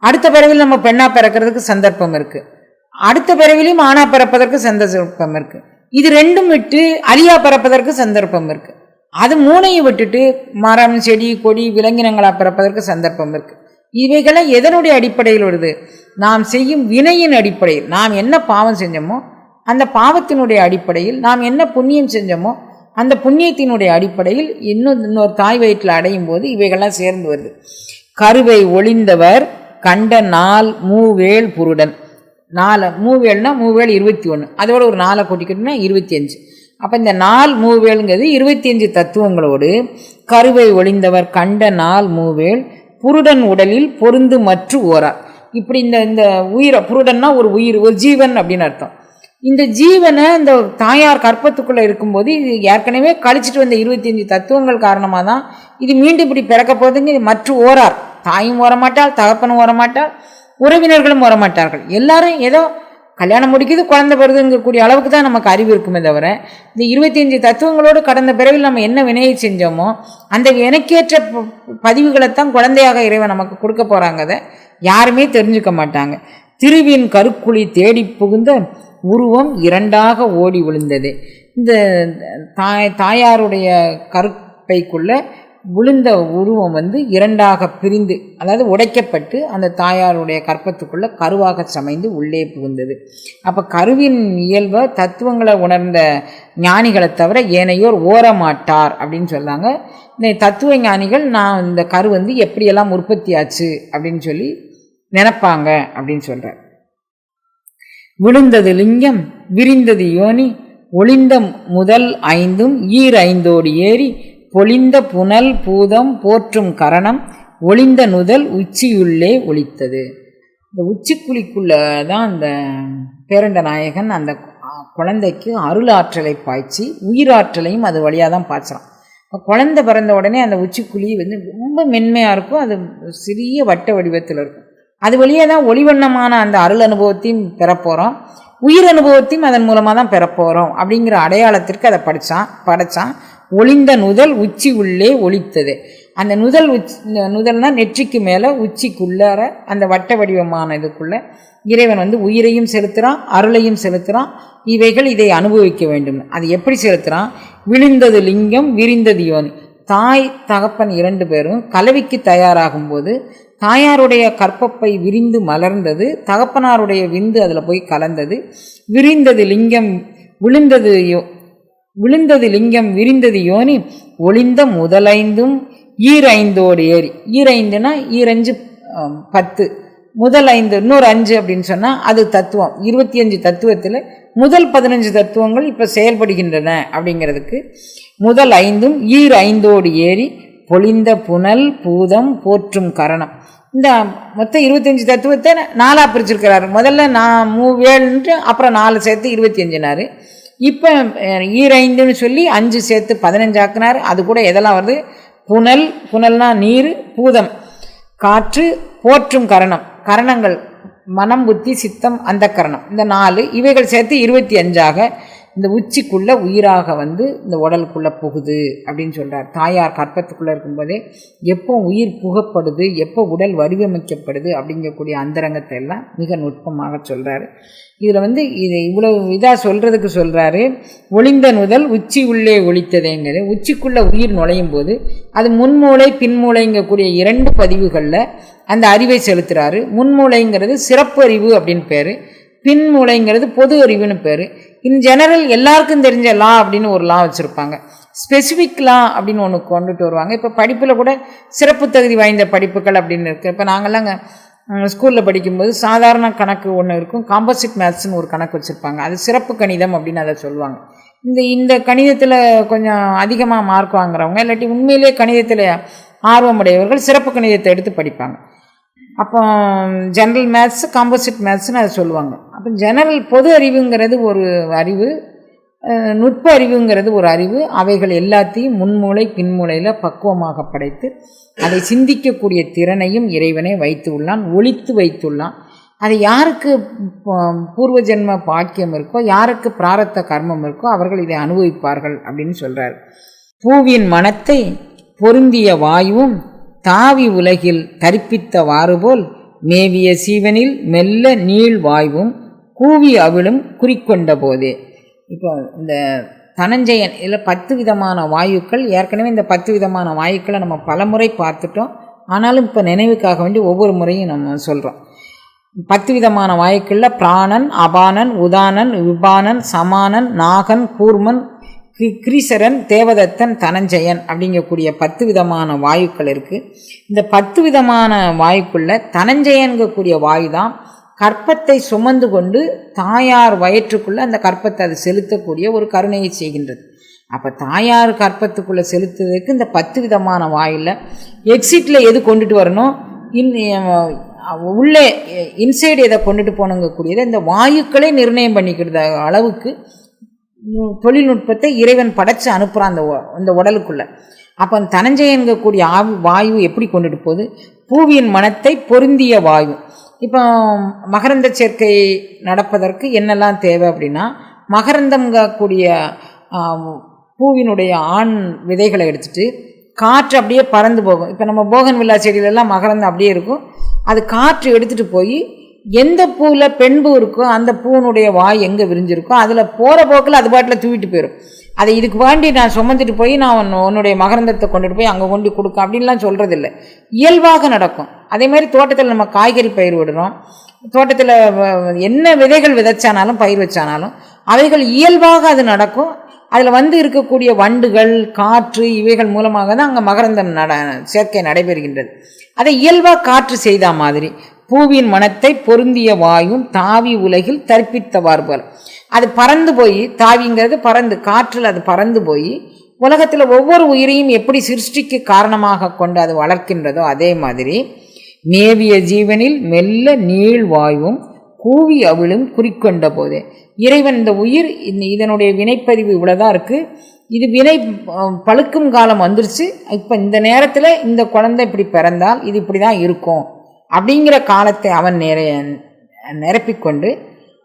அடுத்த பிறவில நம்ம பெண்ணா பிறக்கிறதுக்கு சந்தர்ப்பம் இருக்கு, அடுத்த பிறவிலையும் ஆணா பிறப்பதற்கு சந்தர்ப்பம் இருக்கு, இது 2ம் விட்டு அழியா பிறப்பதற்கு சந்தர்ப்பம் இருக்கு, அது 3ஐயும் விட்டுட்டு மரம் செடி கொடி விலங்கினங்களா பிறப்பதற்கு சந்தர்ப்பம் இருக்கு. இவைகளை எதனுடைய அடிப்படையில் வருது? நாம் செய்யும் வினையின் அடிப்படையில். நாம் என்ன பாவம் செஞ்சோமோ அந்த பாவத்தினுடைய அடிப்படையில், நாம் என்ன புண்ணியம் செஞ்சோமோ அந்த புண்ணியத்தினுடைய அடிப்படையில் இன்னொரு தாய் வயிற்றில் அடையும் போது இவைகள்லாம் சேர்ந்து வருது. கருவை ஒளிந்தவர் கண்ட நாள் மூவேள் புருடன். மூவேள்னா மூவேள் 21, அதோட ஒரு 4 கூட்டிக்கிட்டோம்னா 25. அப்போ இந்த 4 மூவேளுங்கிறது 25 தத்துவங்களோடு கருவை ஒளிந்தவர் கண்ட நாள் மூவேள் புருடன் உடலில் பொருந்து மற்று ஓரார். இப்படி இந்த உயிரை, புருடன்னா ஒரு உயிர், ஒரு ஜீவன் அப்படின்னு அர்த்தம். இந்த ஜீவனை இந்த தாயார் கற்பத்துக்குள்ளே இருக்கும்போது இது ஏற்கனவே கழிச்சிட்டு வந்த 25 தத்துவங்கள் காரணமாக தான் இது மீண்டும் இப்படி பிறக்க போகுதுங்க. மற்ற ஓரார், தாயும் வரமாட்டாள், தகப்பனும் வரமாட்டாள், உறவினர்களும் வரமாட்டார்கள். எல்லாரும் ஏதோ கல்யாணம் முடிக்குது, குழந்தை வருதுங்கக்கூடிய அளவுக்கு தான் நமக்கு அறிவு இருக்குமே தவிர இந்த 25 தத்துவங்களோடு கடந்த பிறவில் நம்ம என்ன வினையை செஞ்சோமோ அந்த வினைக்கேற்ற பதிவுகளைத்தான் குழந்தையாக இறைவன் நமக்கு கொடுக்க போகிறாங்க. யாருமே தெரிஞ்சுக்க மாட்டாங்க. திருவின் கருக்குழி தேடி புகுந்த உருவம் 2ஆக ஓடி விழுந்தது. இந்த தாயாருடைய கருப்பைக்குள்ள விழுந்த உருவம் 2ஆக பிரிந்து, அதாவது உடைக்கப்பட்டு அந்த தாயாருடைய கற்பத்துக்குள்ள கருவாக சமைந்து உள்ளே புகுந்தது. அப்போ கருவின் இயல்பை தத்துவங்களை உணர்ந்த ஞானிகளை தவிர ஏனையோர் ஓரமாட்டார் அப்படின்னு சொல்கிறாங்க. இந்த தத்துவ ஞானிகள் நான் இந்த கரு எப்படியெல்லாம் உற்பத்தி ஆச்சு அப்படின்னு சொல்லி நினைப்பாங்க அப்படின்னு சொல்கிறார். விழுந்தது லிங்கம் விரிந்தது யோனி ஒளிந்த முதல் 5ம் 5ஓடு ஏறி பொழிந்த புனல் பூதம் போற்றும் கரணம் ஒளிந்த நுதல் உச்சியுள்ளே ஒளித்தது. இந்த உச்சிக்குழிக்குள்ள தான் அந்த பேரண்ட நாயகன் அந்த குழந்தைக்கு அருளாற்றலை பாய்ச்சி உயிராற்றலையும் அது வழியாக தான் பாய்ச்சலாம். குழந்தை பிறந்த உடனே அந்த உச்சிக்குழி ரொம்ப மென்மையாக இருக்கும், அது சிறிய வட்ட வடிவத்தில் இருக்கும். அது வழியே தான் ஒளிவண்ணமான அந்த அருள் அனுபவத்தையும் பெறப்போகிறோம், உயிர் அனுபவத்தையும் அதன் மூலமாக தான் பெறப்போகிறோம் அப்படிங்கிற அடையாளத்திற்கு அதை படைச்சான். ஒளிந்த நுதல் உச்சி உள்ளே ஒளித்தது. அந்த நுதல்னா நெற்றிக்கு மேலே உச்சிக்குள்ளார அந்த வட்ட வடிவமான இதுக்குள்ளே இறைவன் உயிரையும் செலுத்துகிறான், அருளையும் செலுத்துகிறான். இவைகள் இதை அனுபவிக்க வேண்டும். அது எப்படி செலுத்துகிறான்? விழுந்தது லிங்கம், விரிந்தது யோனி. தாய் தகப்பன் 2 பேரும் கலவிக்கு தயாராகும் போது தாயாருடைய கற்பப்பை விரிந்து மலர்ந்தது, தகப்பனாருடைய விந்து அதில் போய் கலந்தது. விரிந்தது லிங்கம், விழுந்தது லிங்கம், விரிந்தது யோனி. ஒளிந்த முதலைந்தும் ஈரைந்தோடு ஏறி. ஈரைந்துனா ஈரஞ்சு 10, முதல் 5 இன்னொரு 5 அப்படின்னு சொன்னால் அது தத்துவம். 25 தத்துவத்தில் முதல் 15 தத்துவங்கள் இப்போ செயல்படுகின்றன அப்படிங்கிறதுக்கு முதல் 5ம் ஈரைந்தோடு ஏறி பொழிந்த புனல் பூதம் போற்றும் கரணம். இந்த மொத்தம் 25 தத்துவத்தை 4ஆக பிரிச்சிருக்கிறாரு. முதல்ல 7 அப்புறம் 4 சேர்த்து 25னாரு. இப்போ ஈரைந்துன்னு சொல்லி 5 சேர்த்து 15 ஆக்குனார். அது கூட எதெல்லாம் வருது? புனல்னா நீர், பூதம் காற்று, போற்றும் கரணம், கரணங்கள் மனம் புத்தி சித்தம் அந்த கரணம், இந்த 4 இவைகள் சேர்த்து 25ஆக இந்த உச்சிக்குள்ளே உயிராக இந்த உடலுக்குள்ளே புகுது அப்படின்னு சொல்கிறார். தாயார் கற்பத்துக்குள்ளே இருக்கும்போதே எப்போ உயிர் புகப்படுது, எப்போ உடல் வடிவமைக்கப்படுது அப்படிங்கக்கூடிய அந்தரங்கத்தை எல்லாம் மிக நுட்பமாக சொல்கிறாரு. இதில் இதை இவ்வளோ இதாக சொல்கிறதுக்கு சொல்கிறாரு. ஒளிந்த நுதல் உச்சி உள்ளே ஒளித்ததேங்கிறது. உச்சிக்குள்ளே உயிர் நுழையும் போது அது முன்மூளை பின்மூளைங்கக்கூடிய 2 பதிவுகளில் அந்த அறிவை செலுத்துகிறாரு. முன்மூளைங்கிறது சிறப்பு அறிவு அப்படின்னு பேர், பின்மூளைங்கிறது பொது அறிவுன்னு பேர். இன் ஜெனரல் எல்லாருக்கும் தெரிஞ்ச லா அப்படின்னு ஒரு லா வச்சுருப்பாங்க, ஸ்பெசிஃபிக் லா அப்படின்னு ஒன்று கொண்டுட்டு வருவாங்க. இப்போ படிப்பில் கூட சிறப்பு தகுதி வாய்ந்த படிப்புகள் அப்படின்னு இருக்குது. இப்போ நாங்கள்லாம் ஸ்கூலில் படிக்கும்போது சாதாரண கணக்கு ஒன்று இருக்கும், காம்போசிட் மேத்ஸ்ன்னு ஒரு கணக்கு வச்சுருப்பாங்க. அது சிறப்பு கணிதம் அப்படின்னு அதை சொல்லுவாங்க. இந்த கணிதத்தில் கொஞ்சம் அதிகமாக மார்க் வாங்குறவங்க, இல்லாட்டி உண்மையிலே கணிதத்தில் ஆர்வமுடையவர்கள் சிறப்பு கணிதத்தை எடுத்து படிப்பாங்க. அப்போ ஜெனரல் மேத்ஸ், காம்போசிட் மேத்ஸ்ன்னு அதை சொல்லுவாங்க. அப்போ ஜெனரல் பொது அறிவுங்கிறது ஒரு அறிவு, நுட்ப அறிவுங்கிறது ஒரு அறிவு. அவைகள் எல்லாத்தையும் முன்மூளை பின்மூளையில் பக்குவமாக படைத்து அதை சிந்திக்கக்கூடிய திறனையும் இறைவனை வைத்து உள்ளான், ஒளித்து வைத்துள்ளான். அது யாருக்கு பூர்வ ஜென்ம பாக்கியம் இருக்கோ, யாருக்கு பிராரத்த கர்மம் இருக்கோ அவர்கள் இதை அனுபவிப்பார்கள் அப்படின்னு சொல்கிறார். பூவின் மனத்தை பொருந்திய வாயுவும் தாவி உலகில் தரிப்பித்தவாறு போல் மேவிய சீவனில் மெல்ல நீள் வாயுவும் கூவி அவிழும் குறிக்கொண்ட போதே. இப்போ இந்த தனஞ்சயன் இதில் 10 விதமான வாயுக்கள், ஏற்கனவே இந்த 10 விதமான வாயுக்களை நம்ம பல முறை பார்த்துட்டோம். ஆனாலும் இப்போ நினைவுக்காக வேண்டி ஒவ்வொரு முறையும் நம்ம சொல்கிறோம். 10 விதமான வாயுக்களில் பிராணன், அபானன், உதானன், விபானன், சமானன், நாகன், கூர்மன், கிரீசரன், தேவதத்தன், தனஞ்சயன் அப்படிங்கக்கூடிய 10 விதமான வாயுக்கள் இருக்குது. இந்த 10 விதமான வாயுக்குள்ள தனஞ்சயன்கக்கூடிய வாயு தான் கற்பத்தை சுமந்து கொண்டு தாயார் வயிற்றுக்குள்ளே அந்த கற்பத்தை அது செலுத்தக்கூடிய ஒரு கருணையை செய்கின்றது. அப்போ தாயார் கற்பத்துக்குள்ளே செலுத்துவதற்கு இந்த 10 விதமான வாயில் எக்ஸிட்டில் எது கொண்டுட்டு வரணும், உள்ளே இன்சைடு எதை கொண்டுட்டு போகணுங்கக்கூடியதை இந்த வாயுக்களே நிர்ணயம் பண்ணிக்கிறது அளவுக்கு தொழில்நுட்பத்தை இறைவன் படைச்சு அனுப்புகிறான் அந்த உடலுக்குள்ளே. அப்போ தனஞ்சயன்கக்கூடிய வாயு எப்படி கொண்டுட்டு போகுது? பூவியின் மனத்தை பொருந்திய வாயு. இப்போ மகரந்த சேர்க்கை நடப்பதற்கு என்னெல்லாம் தேவை அப்படின்னா, மகரந்தம்கக்கூடிய பூவினுடைய ஆண் விதைகளை எடுத்துட்டு காற்று அப்படியே பறந்து போகும். இப்போ நம்ம போகன் வில்லா செடியிலெல்லாம் மகரந்தம் அப்படியே இருக்கும். அது காற்று எடுத்துகிட்டு போய் எந்த பூவில் பெண் பூ இருக்கோ அந்த பூனுடைய வாய் எங்கே விரிஞ்சிருக்கோ அதில் போகிற போக்கில் அது பாட்டில் தூவிட்டு போயிடும். அதை இதுக்கு வேண்டி நான் சுமந்துட்டு போய் நான் உன்னுடைய மகரந்தத்தை கொண்டுட்டு போய் அங்கே கொண்டு கொடுக்க அப்படின்லாம் சொல்கிறதில்ல, இயல்பாக நடக்கும். அதே மாதிரி தோட்டத்தில் நம்ம காய்கறி பயிர் விடுறோம், தோட்டத்தில் என்ன விதைகள் விதைச்சானாலும் பயிர் வச்சானாலும் அவைகள் இயல்பாக அது நடக்கும். அதில் இருக்கக்கூடிய வண்டுகள் காற்று இவைகள் மூலமாக தான் அங்கே மகரந்தம் சேர்க்கை நடைபெறுகின்றது. அதை இயல்பாக காற்று செய்த மாதிரி பூவின் மனத்தை பொருந்திய வாயும் தாவி உலகில் தரிப்பித்தவாறு போல அது பறந்து போய், தாவிங்கிறது பறந்து, காற்றில் அது பறந்து போய் உலகத்தில் ஒவ்வொரு உயிரையும் எப்படி சிருஷ்டிக்கு காரணமாக கொண்டு அது வளர்க்கின்றதோ அதே மாதிரி மேவிய ஜீவனில் மெல்ல நீள் வாயும் கூவி அவிழும் குறிக்கொண்ட போதே இறைவன் இந்த உயிர் இதனுடைய வினைப்பதிவு இவ்வளோதான் இருக்குது, இது வினை பழுக்கும் காலம் வந்துருச்சு, இப்போ இந்த நேரத்தில் இந்த குழந்தை இப்படி பிறந்தால் இது இப்படி தான் இருக்கும் அப்படிங்கிற காலத்தை அவன் நிரப்பிக்கொண்டு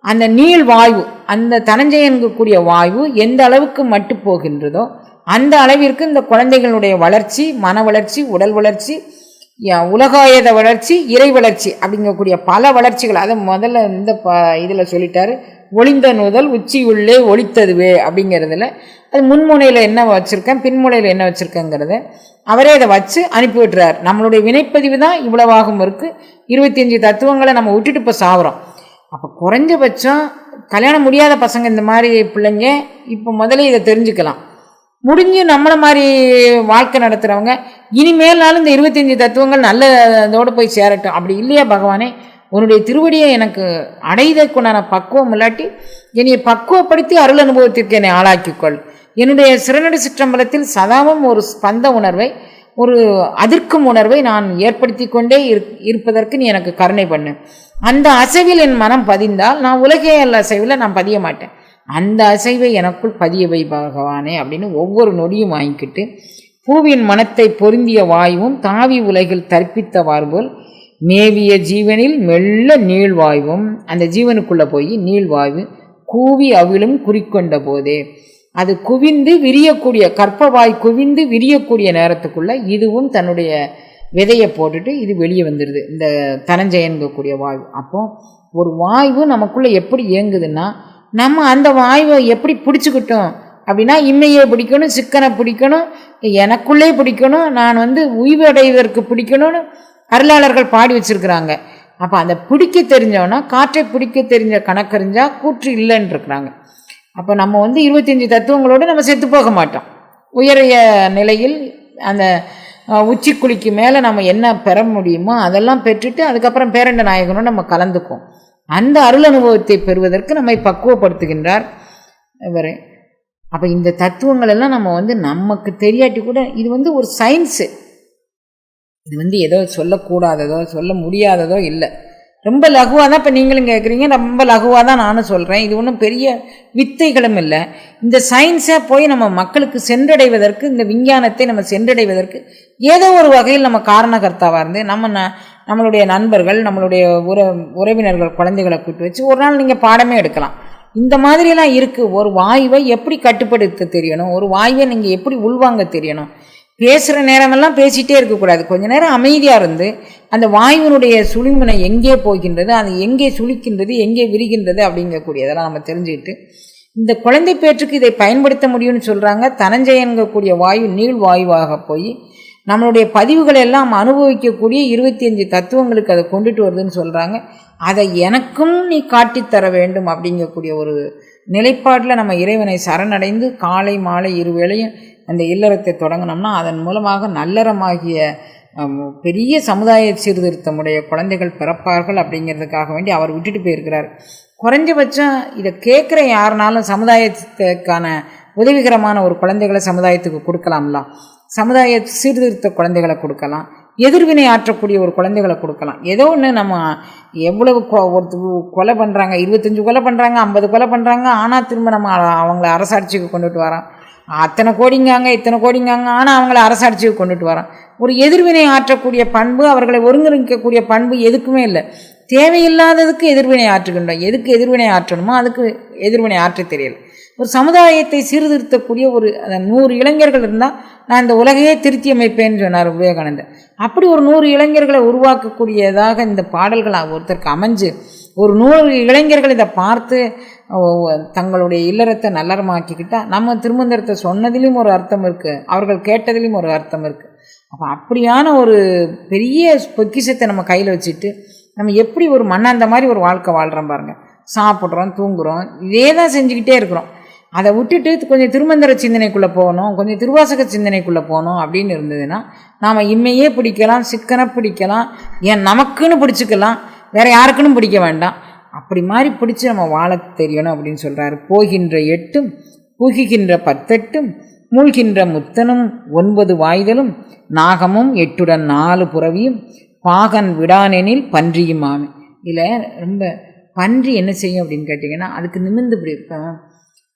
அந்த நீள் வாயு, அந்த தனஞ்சயனுக்குரிய வாயு எந்த அளவுக்கு மட்டு போகின்றதோ அந்த அளவிற்கு இந்த குழந்தைகளுடைய வளர்ச்சி, மன வளர்ச்சி, உடல் வளர்ச்சி, உலகாயத வளர்ச்சி, இறை வளர்ச்சி அப்படிங்கக்கூடிய பல வளர்ச்சிகள். அதை முதல்ல இந்த இதில் சொல்லிட்டாரு. ஒளிந்த நூதல் உச்சி உள்ளே ஒளித்ததுவே அப்படிங்கிறதுல அது முன்முனையில் என்ன வச்சுருக்கேன், பின்முனையில் என்ன வச்சுருக்கேங்கிறத அவரே அதை வச்சு அனுப்பி விட்டுறார். நம்மளுடைய வினைப்பதிவு தான் இவ்வளவாகும் இருக்குது. 25 தத்துவங்களை நம்ம விட்டுட்டு இப்போ சாப்பிட்றோம். அப்போ குறைஞ்சபட்சம் கல்யாணம் முடியாத பசங்க இந்த மாதிரி பிள்ளைங்க இப்போ முதல்ல இதை தெரிஞ்சுக்கலாம். முடிஞ்சு நம்மளை மாதிரி வாழ்க்கை நடத்துகிறவங்க இனிமேல்னாலும் இந்த 25 தத்துவங்கள் நல்லதோடு போய் சேரட்டும். அப்படி இல்லையா பகவானே, உன்னுடைய திருவடியை எனக்கு அடைதற்குண்டான பக்குவம் இல்லாட்டி என்னை பக்குவப்படுத்தி அருள் அனுபவத்திற்கு என்னை ஆளாக்கிக்கொள். என்னுடைய சிறநடு சிற்றம்பலத்தில் சதாவும் ஒரு ஸ்பந்த உணர்வை, ஒரு அதிர்க்கும் உணர்வை நான் ஏற்படுத்தி கொண்டே இருப்பதற்கு நீ எனக்கு கருணை பண்ணு. அந்த அசைவில் என் மனம் பதிந்தால் நான் உலகே அல்ல அசைவில் நான் பதிய மாட்டேன். அந்த அசைவை எனக்குள் பதியவை பகவானே அப்படின்னு ஒவ்வொரு நொடியும் வாங்கிக்கிட்டு, பூவின் மனத்தை பொருந்திய வாயுவும் தாவி உலகில் தற்பித்தவாறு போல் மேவிய ஜீவனில் மெல்ல நீள்வாயுவும், அந்த ஜீவனுக்குள்ளே போய் நீள்வாயு கூவி அவிழும் குறிக்கொண்ட போதே அது குவிந்து விரியக்கூடிய, கற்பவாய் குவிந்து விரியக்கூடிய நேரத்துக்குள்ள இதுவும் தன்னுடைய விதையை போட்டுட்டு இது வெளியே வந்துடுது, இந்த தனஞ்சயன்கக்கூடிய வாயு. அப்போ ஒரு வாயு நமக்குள்ளே எப்படி இயங்குதுன்னா, நம்ம அந்த வாயுவை எப்படி பிடிச்சிக்கிட்டோம் அப்படின்னா, இம்மையை பிடிக்கணும், சிக்கனை பிடிக்கணும், எனக்குள்ளே பிடிக்கணும், நான் உய்வடைவதற்கு பிடிக்கணும்னு அருளாளர்கள் பாடி வச்சிருக்கிறாங்க. அப்போ அந்த பிடிக்க தெரிஞ்சோன்னா, காற்றை பிடிக்க தெரிஞ்ச கணக்கறிஞ்சா கூற்று இல்லைன்னு இருக்கிறாங்க. அப்போ நம்ம 25 தத்துவங்களோடு நம்ம செத்து போக மாட்டோம். உயரிய நிலையில் அந்த உச்சிக்குழிக்கு மேலே நம்ம என்ன பெற முடியுமோ அதெல்லாம் பெற்றுட்டு அதுக்கப்புறம் பேரண்ட நாயகனும் நம்ம கலந்துக்கும். அந்த அருள் அனுபவத்தை பெறுவதற்கு நம்மை பக்குவப்படுத்துகின்றார் இவர். அப்போ இந்த தத்துவங்கள் எல்லாம் நம்ம நமக்கு தெரியாட்டி கூட இது ஒரு சயின்ஸு. இது ஏதோ சொல்லக்கூடாததோ சொல்ல முடியாததோ இல்லை, ரொம்ப லகுவாக தான். இப்போ நீங்களும் கேட்குறீங்க, ரொம்ப லகுவாக தான் நானும் சொல்கிறேன். இது ஒன்றும் பெரிய வித்தைகளும் இல்லை. இந்த சயின்ஸை போய் நம்ம மக்களுக்கு சென்றடைவதற்கு, இந்த விஞ்ஞானத்தை நம்ம சென்றடைவதற்கு ஏதோ ஒரு வகையில் நம்ம காரணகர்த்தாவாக இருந்து நம்மளுடைய நண்பர்கள், நம்மளுடைய உறவினர்கள் குழந்தைகளை கூப்பிட்டு வச்சு ஒரு நாள் நீங்கள் பாடமே எடுக்கலாம். இந்த மாதிரியெல்லாம் இருக்குது. ஒரு வாயுவை எப்படி கட்டுப்படுத்த தெரியணும், ஒரு வாயுவை நீங்கள் எப்படி உள்வாங்க தெரியணும். பேசுகிற நேரமெல்லாம் பேசிகிட்டே இருக்கக்கூடாது. கொஞ்ச நேரம் அமைதியாக இருந்து அந்த வாயுவினுடைய சுழிமுனை எங்கே போகின்றது, அது எங்கே சுழிக்கின்றது, எங்கே விரிகின்றது அப்படிங்கக்கூடியதெல்லாம் நம்ம தெரிஞ்சுக்கிட்டு இந்த குழந்தை பேற்றுக்கு இதை பயன்படுத்த முடியும்னு சொல்கிறாங்க. தனஞ்சயன்கக்கூடிய வாயு நீள் வாயுவாக போய் நம்மளுடைய பதிவுகளை எல்லாம் அனுபவிக்கக்கூடிய 25 தத்துவங்களுக்கு அதை கொண்டுட்டு வருதுன்னு சொல்கிறாங்க. அதை எனக்கும் நீ காட்டித்தர வேண்டும் அப்படிங்கக்கூடிய ஒரு நிலைப்பாட்டில் நம்ம இறைவனை சரணடைந்து காலை மாலை இருவேளையும் அந்த இல்லறத்தை தொடங்கினோம்னா அதன் மூலமாக நல்லறமாகிய பெரிய சமுதாய சீர்திருத்தமுடைய குழந்தைகள் பிறப்பார்கள் அப்படிங்கிறதுக்காக வேண்டி அவர் விட்டுட்டு போயிருக்கிறார். குறைஞ்சபட்சம் இதை கேட்குற யாருனாலும் சமுதாயத்துக்கான உதவிகரமான ஒரு குழந்தைகளை சமுதாயத்துக்கு கொடுக்கலாம்ல. சமுதாய சீர்திருத்த குழந்தைகளை கொடுக்கலாம், எதிர்வினை ஆற்றக்கூடிய ஒரு குழந்தைகளை கொடுக்கலாம். ஏதோ ஒன்று நம்ம எவ்வளவு கொலை பண்ணுறாங்க, 25 கொலை பண்ணுறாங்க, 50 கொலை பண்ணுறாங்க, ஆனால் திரும்ப நம்ம அவங்கள அரசாட்சிக்கு கொண்டுட்டு வரோம். அத்தனை கோடிங்காங்க இத்தனை கோடிங்காங்க, ஆனால் அவங்கள அரசாட்சிக்கு கொண்டுட்டு வரோம். ஒரு எதிர்வினை ஆற்றக்கூடிய பண்பு, அவர்களை ஒருங்கிணைக்கக்கூடிய பண்பு எதுக்குமே இல்லை. தேவையில்லாததுக்கு எதிர்வினை ஆற்றுகின்றோம். எதுக்கு எதிர்வினை ஆற்றணுமோ அதுக்கு எதிர்வினை ஆற்ற தெரியல. ஒரு சமுதாயத்தை சீர்திருத்தக்கூடிய ஒரு 100 இளைஞர்கள் இருந்தால் நான் இந்த உலகையே திருத்தி அமைப்பேன்னு சொன்னார் விவேகானந்தர். அப்படி ஒரு 100 இளைஞர்களை உருவாக்கக்கூடியதாக இந்த பாடல்கள் ஒருத்தருக்கு அமைஞ்சு ஒரு 100 இளைஞர்கள் இதை பார்த்து தங்களுடைய இல்லறத்தை நல்லறமாக்கிக்கிட்டால் நம்ம திருமந்திரத்தை சொன்னதிலும் ஒரு அர்த்தம் இருக்குது, அவர்கள் கேட்டதிலும் ஒரு அர்த்தம் இருக்குது. அப்போ அப்படியான ஒரு பெரிய பொக்கிஷத்தை நம்ம கையில் வச்சுட்டு நம்ம எப்படி ஒரு மண்ணாந்த மாதிரி ஒரு வாழ்க்கை வாழ்கிறோம் பாருங்கள். சாப்பிட்றோம், தூங்குகிறோம், இதே தான் செஞ்சுக்கிட்டே இருக்கிறோம். அதை விட்டுட்டு கொஞ்சம் திருமந்திர சிந்தனைக்குள்ளே போகணும், கொஞ்சம் திருவாசக சிந்தனைக்குள்ளே போகணும் அப்படின்னு இருந்ததுன்னா நாம் இம்மையே பிடிக்கலாம், சிக்கனை பிடிக்கலாம், ஏன் நமக்குன்னு பிடிச்சிக்கலாம், வேறு யாருக்குன்னு பிடிக்க வேண்டாம். அப்படி மாதிரி பிடிச்சி நம்ம வாழ தெரியணும் அப்படின்னு சொல்கிறாரு. போகின்ற 8ம் புகுகின்ற 18ம் மூழ்கின்ற முத்தனும் 9 வாய்தலும் நாகமும் 8உடன் 4 புறவியும் பாகன் விடானெனில் பன்றியுமாமே. இதில் ரொம்ப பன்றி என்ன செய்யும் அப்படின்னு கேட்டிங்கன்னா, அதுக்கு நிமிர்ந்து பிடிப்பேன்.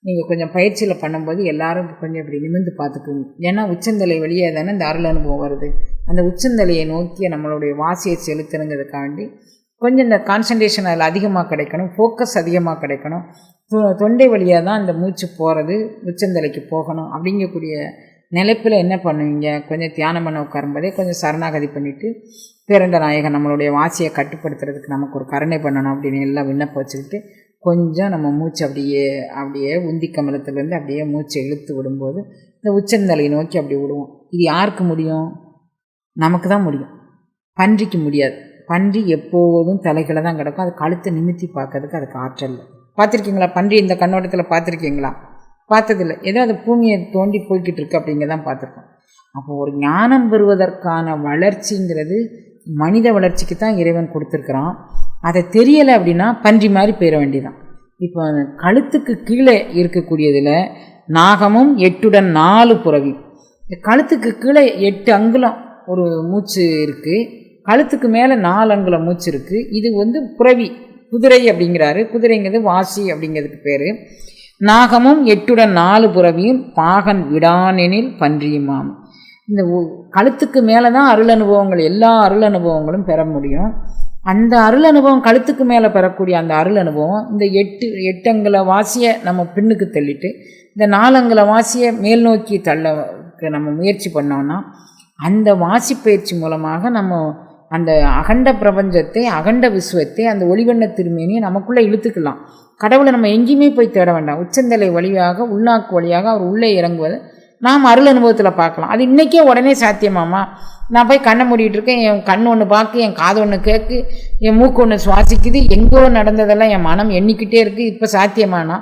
நீங்கள் கொஞ்சம் பயிற்சியில் பண்ணும்போது எல்லாரும் கொஞ்சம் இப்படி நிமிர்ந்து பார்த்துக்குங்க. ஏன்னா உச்சந்தலை வழியே தானே இந்த அருள் அனுபவம் வருது. அந்த உச்சந்தலையை நோக்கிய நம்மளுடைய வாசியை செலுத்தணுங்கிறதுக்காண்டி கொஞ்சம் இந்த கான்சன்ட்ரேஷன் அதில் அதிகமாக கிடைக்கணும், ஃபோக்கஸ் அதிகமாக கிடைக்கணும். தொண்டை வழியாக தான் இந்த மூச்சு போகிறது, உச்சந்தலைக்கு போகணும். அப்படிங்கக்கூடிய நிலைப்பில் என்ன பண்ணுவீங்க, கொஞ்சம் தியானம் பண்ண உட்காரும்போதே கொஞ்சம் சரணாகதி பண்ணிவிட்டு, பேரண்ட நாயகன் நம்மளுடைய வாசியை கட்டுப்படுத்துறதுக்கு நமக்கு ஒரு கருணை பண்ணணும் அப்படின்னு எல்லாம் விண்ணப்பம் வச்சுக்கிட்டு கொஞ்சம் நம்ம மூச்சு அப்படியே உந்தி கமலத்துலேருந்து அப்படியே மூச்சை இழுத்து விடும்போது இந்த உச்சந்தலையை நோக்கி அப்படி விடுவோம். இது யாருக்கு முடியும்? நமக்கு தான் முடியும், பன்றிக்கு முடியாது. பன்றி எப்போதும் தலைகளை தான் கிடக்கும், அது கழுத்தை நிமித்தி பார்க்கறதுக்கு அதுக்கு ஆற்றல். பார்த்துருக்கீங்களா பன்றி? இந்த கண்ணோட்டத்தில் பார்த்துருக்கீங்களா? பார்த்ததில்லை. ஏதோ அது பூமியை தோண்டி போய்கிட்டு இருக்கு அப்படிங்க தான் பார்த்துருக்கோம். அப்போ ஒரு ஞானம் பெறுவதற்கான வளர்ச்சிங்கிறது மனித வளர்ச்சிக்கு தான் இறைவன் கொடுத்துருக்குறான். அதை தெரியலை அப்படின்னா பன்றி மாதிரி போயிட வேண்டியதான். இப்போ கழுத்துக்கு கீழே இருக்கக்கூடியதில் நாகமும் 8உடன் 4 புறவி. இந்த கழுத்துக்கு கீழே 8 அங்குலம் ஒரு மூச்சு இருக்குது, கழுத்துக்கு மேலே 4 அங்குலம் மூச்சு இருக்குது. இது புறவி, குதிரை அப்படிங்கிறாரு. குதிரைங்கிறது வாசி அப்படிங்கிறதுக்கு பேர். நாகமும் 8உடன் 4 புறவியும் பாகன் விடானெனில் பன்றியுமாம். இந்த கழுத்துக்கு மேலே தான் அருள் அனுபவங்கள், எல்லா அருள் அனுபவங்களும் பெற முடியும். அந்த அருள் அனுபவம் கழுத்துக்கு மேலே பெறக்கூடிய அந்த அருள் அனுபவம் இந்த 8 அங்குல வாசியை நம்ம பின்னுக்கு தள்ளிட்டு இந்த 4 அங்குல வாசியை மேல் நோக்கி தள்ள நம்ம முயற்சி பண்ணோன்னா அந்த வாசி பயிற்சி மூலமாக நம்ம அந்த அகண்ட பிரபஞ்சத்தை, அகண்ட விஸ்வத்தை, அந்த ஒளிவண்ண திருமேனியை நமக்குள்ளே இழுத்துக்கலாம். கடவுளை நம்ம எங்கேயுமே போய் தேட வேண்டாம். உச்சந்தலை வழியாக, உள்நாக்கு வழியாக அவர் உள்ளே இறங்குவதை நாம் அருள் அனுபவத்தில் பார்க்கலாம். அது இன்றைக்கே உடனே சாத்தியமாமா? நான் போய் கண்ணை மூடிட்டு இருக்கேன், என் கண் ஒன்று பார்க்கு, என் காது ஒன்று கேட்கு, என் மூக்கு ஒன்று சுவாசிக்குது, எங்கோ நடந்ததெல்லாம் என் மனம் எண்ணிக்கிட்டே இருக்குது, இப்போ சாத்தியமானா?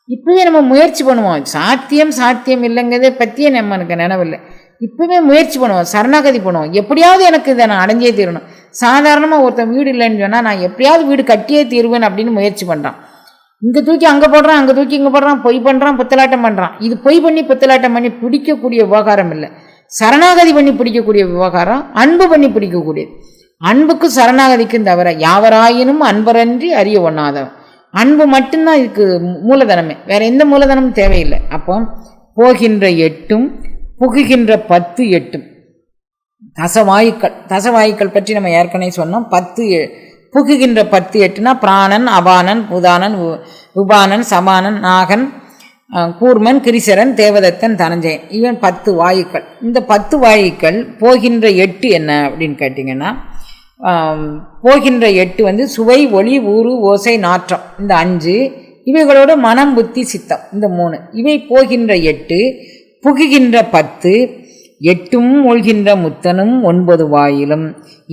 இப்போவே நம்ம முயற்சி பண்ணுவோம். சாத்தியம் இல்லைங்கிறதை பற்றியே நம்மளுக்கு நினைவில்லை. இப்போவே முயற்சி பண்ணுவோம், சரணாகதி பண்ணுவோம். எப்படியாவது எனக்கு இதை நான் அடைஞ்சே தீரணும். சாதாரணமாக ஒருத்தன் வீடு இல்லைன்னு சொன்னால் நான் எப்படியாவது வீடு கட்டியே தீருவேன் அப்படின்னு முயற்சி பண்ணுறான். இங்கே தூக்கி அங்கே போடுறான், அங்கே தூக்கி இங்கே போடுறான், பொய் பண்ணுறான், புத்தலாட்டம் பண்ணுறான். இது பொய் பண்ணி புத்தலாட்டம் பண்ணி பிடிக்கக்கூடிய விவகாரம் இல்லை. சரணாகதி பண்ணி பிடிக்கக்கூடிய விவகாரம், அன்பு பண்ணி பிடிக்கக்கூடியது. அன்புக்கும் சரணாகதிக்கும் தவிர யாவராயினும் அன்பரன்றி அறிய ஒண்ணாதவன். அன்பு மட்டும்தான் இதுக்கு மூலதனமே, வேற எந்த மூலதனமும் தேவையில்லை. அப்போ போகின்ற 8ம் புகுகின்ற 10 8ம் தசவாயுக்கள் பற்றி நம்ம ஏற்கனவே சொன்னோம். 10 புகுகின்ற 10 8னா பிராணன், அபானன், உதானன், உபானன், சமானன், நாகன், கூர்மன், கிரிசரன், தேவதத்தன், தனஞ்சயன். இவன் 10 வாயுக்கள். இந்த 10 வாயுக்கள் போகின்ற 8 என்ன அப்படின்னு கேட்டிங்கன்னா, போகின்ற 8 சுவை, ஒளி, ஊறு, ஓசை, நாற்றம், இந்த 5. இவைகளோட மனம், புத்தி, சித்தம், இந்த 3. இவை போகின்ற 8. புகுகின்ற 10. 8ம் மூழ்கின்ற முத்தனும் 9 வாயிலும்.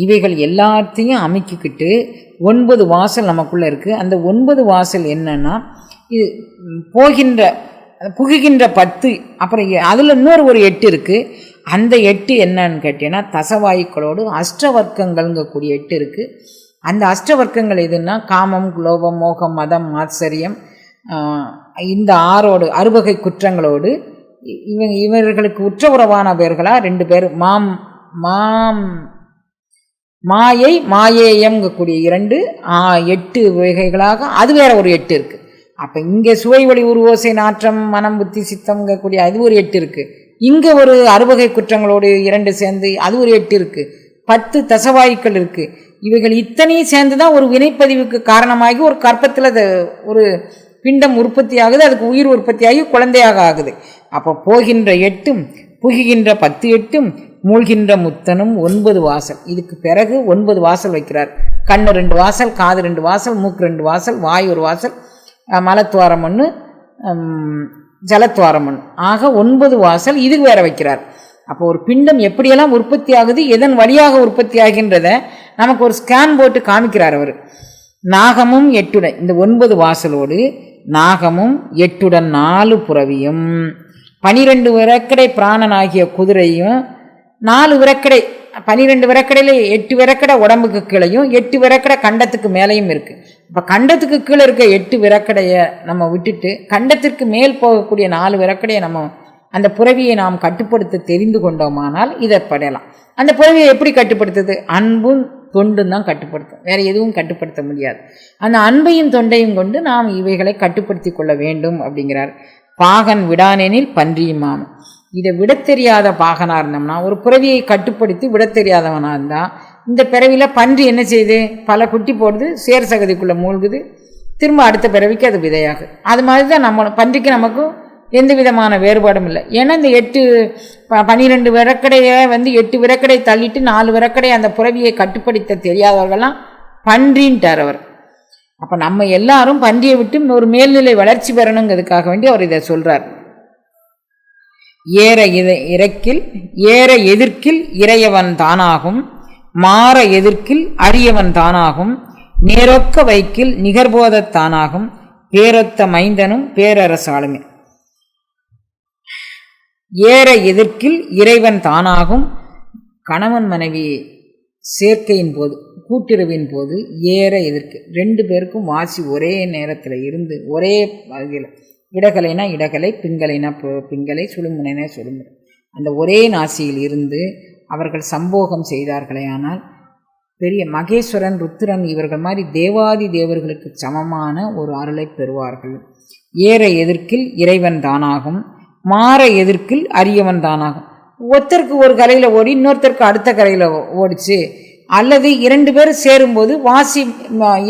இவைகள் எல்லாத்தையும் அமைக்கிக்கிட்டு 9 வாசல் நமக்குள்ளே இருக்குது. அந்த 9 வாசல் என்னன்னா, இது புகுகின்ற 10, அப்புறம் அதில் இன்னொரு ஒரு 8 இருக்குது. அந்த 8 என்னன்னு கேட்டீங்கன்னா தசவாயுக்களோடு அஷ்டவர்க்கங்கள்ங்கக்கூடிய 8 இருக்குது. அந்த அஷ்டவர்க்கங்கள் எதுன்னா காமம், குலோபம், மோகம், மதம், மாத்சரியம், இந்த 6 அறுவகை குற்றங்களோடு இவர்களுக்கு உற்ற உறவான பேர்களாக 2 பேர் மாயை, மாயேயம்ங்கக்கூடிய 2 8 வகைகளாக அது வேற ஒரு 8 இருக்குது. அப்போ இங்கே சுவை, ஒளி, உருவோசை, நாற்றம், மனம், புத்தி, சித்தம்ங்கக்கூடிய அது ஒரு 8 இருக்குது. இங்கே ஒரு அறுவகை குற்றங்களோடு 2 சேர்ந்து அது ஒரு 8 இருக்குது. 10 தசவாயுக்கள் இருக்குது. இவைகள் இத்தனையும் சேர்ந்து தான் ஒரு வினைப்பதிவுக்கு காரணமாகி ஒரு கற்பத்தில் ஒரு பிண்டம் உற்பத்தி ஆகுது, அதுக்கு உயிர் உற்பத்தியாகி குழந்தையாக ஆகுது. அப்போ போகின்ற 8ம் புகுகின்ற 10 8ம் மூழ்கின்ற முத்தனும் 9 வாசல். இதுக்கு பிறகு 9 வாசல் வைக்கிறார். கண்ணு 2 வாசல், காது 2 வாசல், மூக்கு 2 வாசல், வாய் ஒரு வாசல், மலத்துவாரம் 1, ஜலத்துவாரம் 1, ஆக 9 வாசல் இது வேற வைக்கிறார். அப்போ ஒரு பிண்டம் எப்படியெல்லாம் உற்பத்தி ஆகுது, எதன் வழியாக உற்பத்தி ஆகின்றத நமக்கு ஒரு ஸ்கேன் போட்டு காமிக்கிறார் அவர். நாகமும் 8உடன், இந்த 9 வாசலோடு நாகமும் 8உடன் 4 புறவியும், 12 விரக்கடை பிராணனாகிய குதிரையும், 4 விரக்கடை, 12 விரக்கடையில் 8 விரக்கடை உடம்புக்கு கீழையும் 8 விரக்கடை கண்டத்துக்கு மேலேயும் இருக்குது. இப்போ கண்டத்துக்கு கீழே இருக்க 8 விரக்கடையை நம்ம விட்டுட்டு கண்டத்திற்கு மேல் போகக்கூடிய 4 விரக்கடையை நம்ம அந்த புறவியை நாம் கட்டுப்படுத்த தெரிந்து கொண்டோமானால் இதை படையலாம். அந்த புறவியை எப்படி கட்டுப்படுத்துது? அன்பும் தொண்டும் தான் கட்டுப்படுத்தும், வேறு எதுவும் கட்டுப்படுத்த முடியாது. அந்த அன்பையும் தொண்டையும் கொண்டு நாம் இவைகளை கட்டுப்படுத்தி கொள்ள வேண்டும் அப்படிங்கிறார். பாகன் விடானெனில் பன்றியுமாம். இதை விட தெரியாத பாகனாக இருந்தோம்னா, ஒரு பிறவியை கட்டுப்படுத்தி விட தெரியாதவனாக இருந்தால், இந்த பிறவியில் பன்றி என்ன செய்யுது, பல குட்டி போடுது, சேர் சகதிக்குள்ளே மூழ்குது, திரும்ப அடுத்த பிறவிக்கு அது விதையாகுது. அது மாதிரி தான் நம்ம பன்றிக்கு நமக்கும் எந்த விதமான வேறுபாடும் இல்லை. ஏன்னா இந்த 12 விரக்கடையை 8 விரக்கடை தள்ளிட்டு 4 விரக்கடை அந்த புறவியை கட்டுப்படுத்த தெரியாதவர்கள்லாம் பன்றின்ட்டார் அவர். அப்போ நம்ம எல்லாரும் பன்றியை விட்டு ஒரு மேல்நிலை வளர்ச்சி பெறணுங்கிறதுக்காக வேண்டி அவர் இதை சொல்கிறார். ஏற எதிர்க்கில் இறையவன் தானாகும், மாற எதிர்க்கில் அரியவன் தானாகும், நேரொக்க வைக்கில் நிகர்போதத்தானாகும், பேரொத்த மைந்தனும் பேரரசாளுமே. ஏற எதிர்க்கில் இறைவன் தானாகும். கணவன் மனைவி சேர்க்கையின் போது, கூட்டுறவின் போது ஏற எதிர்க்கு 2 பேருக்கும் வாசி ஒரே நேரத்தில் இருந்து ஒரே வகையில், இடகலைனா இடகலை, பிங்கலைனா பிங்கலை, சுழுமுனைனா சுழுமுனை, அந்த ஒரே நாசியில் இருந்து அவர்கள் சம்போகம் செய்தார்களே ஆனால் பெரிய மகேஸ்வரன், ருத்திரன் இவர்கள் மாதிரி தேவாதி தேவர்களுக்கு சமமான ஒரு அருளை பெறுவார்கள். ஏற எதிர்க்கில் இறைவன் தானாகும், மாற எதிர்க்கில் அரியவன் தானாகும். ஒருத்தருக்கு ஒரு கரையில் ஓடி இன்னொருத்தருக்கு அடுத்த கரையில் ஓடிச்சு, அல்லது 2 பேர் சேரும்போது வாசி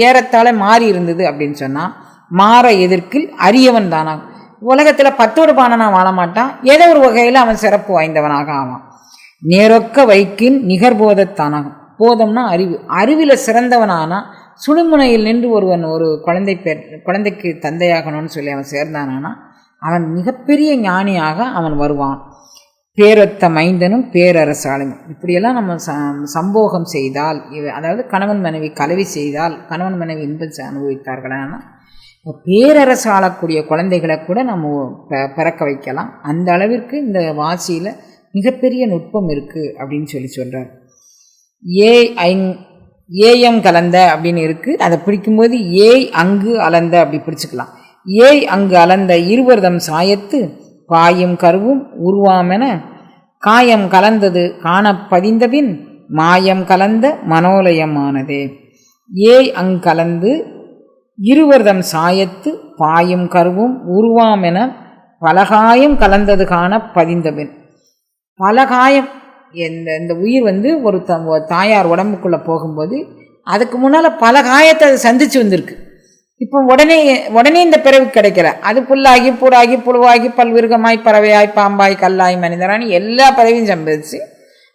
ஏறத்தாழ மாறி இருந்தது அப்படின்னு சொன்னால் மாற எதிர்க்கில் அரியவன் தானாகும். உலகத்தில் 10 பானனா வாழ மாட்டான், ஏதோ ஒரு வகையில் அவன் சிறப்பு வாய்ந்தவனாக ஆவான். நேரொக்க வைக்கின் நிகர்போதத்தானாகும். போதம்னா அறிவு, அறிவில் சிறந்தவனானா சுழுமுனையில் நின்று ஒருவன் ஒரு குழந்தைக்கு தந்தையாகணும்னு சொல்லி அவன் சேர்ந்தானா அவன் மிகப்பெரிய ஞானியாக அவன் வருவான். பேரொத்த மைந்தனும் பேரரசாளுமே. இப்படியெல்லாம் நம்ம சம்போகம் செய்தால், அதாவது கணவன் மனைவி கலவி செய்தால், கணவன் மனைவி இன்பத்தை அனுபவித்தார்களானா பேரரசாளக்கூடிய குழந்தைகளை கூட நம்ம பிறக்க வைக்கலாம். அந்த அளவிற்கு இந்த வாசியில் மிகப்பெரிய நுட்பம் இருக்குது அப்படின்னு சொல்கிறார். ஏயம் கலந்த அப்படின்னு இருக்குது, அதை பிடிக்கும்போது ஏய் அங்கு அலந்த அப்படி பிடிச்சிக்கலாம். ஏய் அங்கு அலந்த இருவர்தம் சாயத்து பாயும் கருவும் உருவாமென காயம் கலந்தது காண பதிந்தபின் மாயம் கலந்த மனோலயமானதே. ஏய் அங்கு கலந்து இருவர்தம் சாயத்து பாயும் கருவும் உருவாமென பலகாயம் கலந்தது காண பதிந்தபின். பலகாயம், இந்த உயிர் ஒரு தாயார் உடம்புக்குள்ளே போகும்போது அதுக்கு முன்னால் பல காயத்தை அது சந்திச்சு வந்திருக்கு. இப்போ உடனே இந்த பிறவி கிடைக்கல, அது புல்லாகி பூடாகி புழுவாகி பல்விருகமாய் பறவையாய் பாம்பாய் கல்லாய் மனிதரானி எல்லா பறவையும் சம்பதிச்சு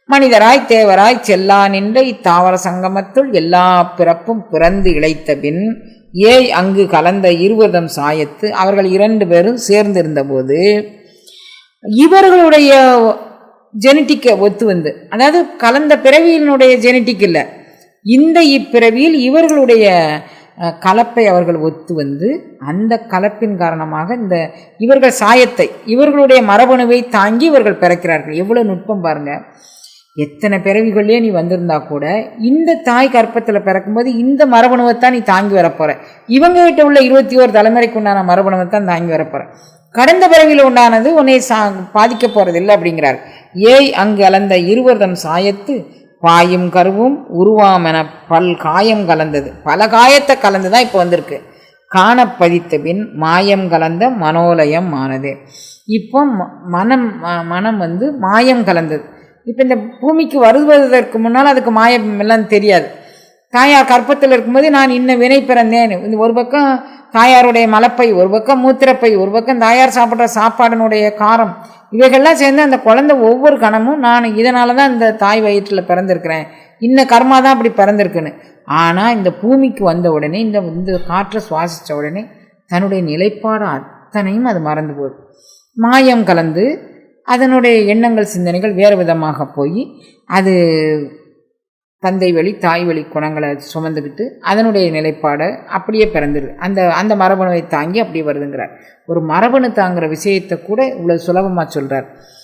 மனிதராய் தேவராய் செல்லா நின்ற இத்தாவர சங்கமத்துள் எல்லா பிறப்பும் பிறந்து இழைத்த பின் ஏய் அங்கு கலந்த இருவர்தம் சாயத்து அவர்கள் 2 பேரும் சேர்ந்திருந்த போது இவர்களுடைய ஜெனட்டிக்கை ஒத்து அதாவது கலந்த பிறவியினுடைய ஜெனட்டிக் இல்லை, இந்த இப்பிறவியில் இவர்களுடைய கலப்பை அவர்கள் ஒத்து அந்த கலப்பின் காரணமாக இவர்கள் சாயத்தை, இவர்களுடைய மரபணுவை தாங்கி இவர்கள் பிறக்கிறார்கள். எவ்வளோ நுட்பம் பாருங்கள். எத்தனை பிறவிகளே நீ வந்திருந்தா கூட இந்த தாய் கற்பத்தில் பிறக்கும்போது இந்த மரபணுவைத்தான் நீ தாங்கி வரப்போகிற. இவங்ககிட்ட உள்ள 21 தலைமுறைக்கு உண்டான மரபணுவை தான் தாங்கி வரப்போகிற. கடந்த பிறவியில் உண்டானது உன்னை பாதிக்க போகிறதில்லை அப்படிங்கிறார். ஏய் அங்கு அலந்த இருவர்தம் சாயத்து பாயும் கருவும் உருவாமென பல் காயம் கலந்தது, பல காயத்தை கலந்து தான் இப்போ வந்திருக்கு. காண பதித்த பின் மாயம் கலந்த மனோலயம் ஆனது. இப்போ மனம் மாயம் கலந்தது. இப்போ இந்த பூமிக்கு வருவதற்கு முன்னால் அதுக்கு மாயம் எல்லாம் தெரியாது. தாயார் கற்பத்தில் இருக்கும்போது நான் இன்ன வினை பிறந்தேன், இந்த ஒரு பக்கம் தாயாருடைய மலப்பை, ஒரு பக்கம் மூத்திரப்பை, ஒரு பக்கம் தாயார் சாப்பிட்ற சாப்பாடனுடைய காரம், இவைகள்லாம் சேர்ந்து அந்த குழந்தை ஒவ்வொரு கணமும் நான் இதனால தான் இந்த தாய் வயிற்றில் பிறந்திருக்கிறேன், இன்ன கர்மா தான் அப்படி பிறந்திருக்குன்னு. ஆனால் இந்த பூமிக்கு வந்த உடனே இந்த காற்றை சுவாசித்த உடனே தன்னுடைய நிலைப்பாடு அத்தனையும் அது மறந்து போகுது. மாயம் கலந்து அதனுடைய எண்ணங்கள் சிந்தனைகள் வேறு விதமாக போய் அது தந்தை வழி தாய் வழி குணங்களை சுமந்துக்கிட்டு அதனுடைய நிலைப்பாடை அப்படியே பிறந்துடுது. அந்த மரபணுவை தாங்கி அப்படியே வருதுங்கிறார். ஒரு மரபணு தாங்குகிற விஷயத்தை கூட இவ்வளோ சுலபமாக சொல்கிறார்.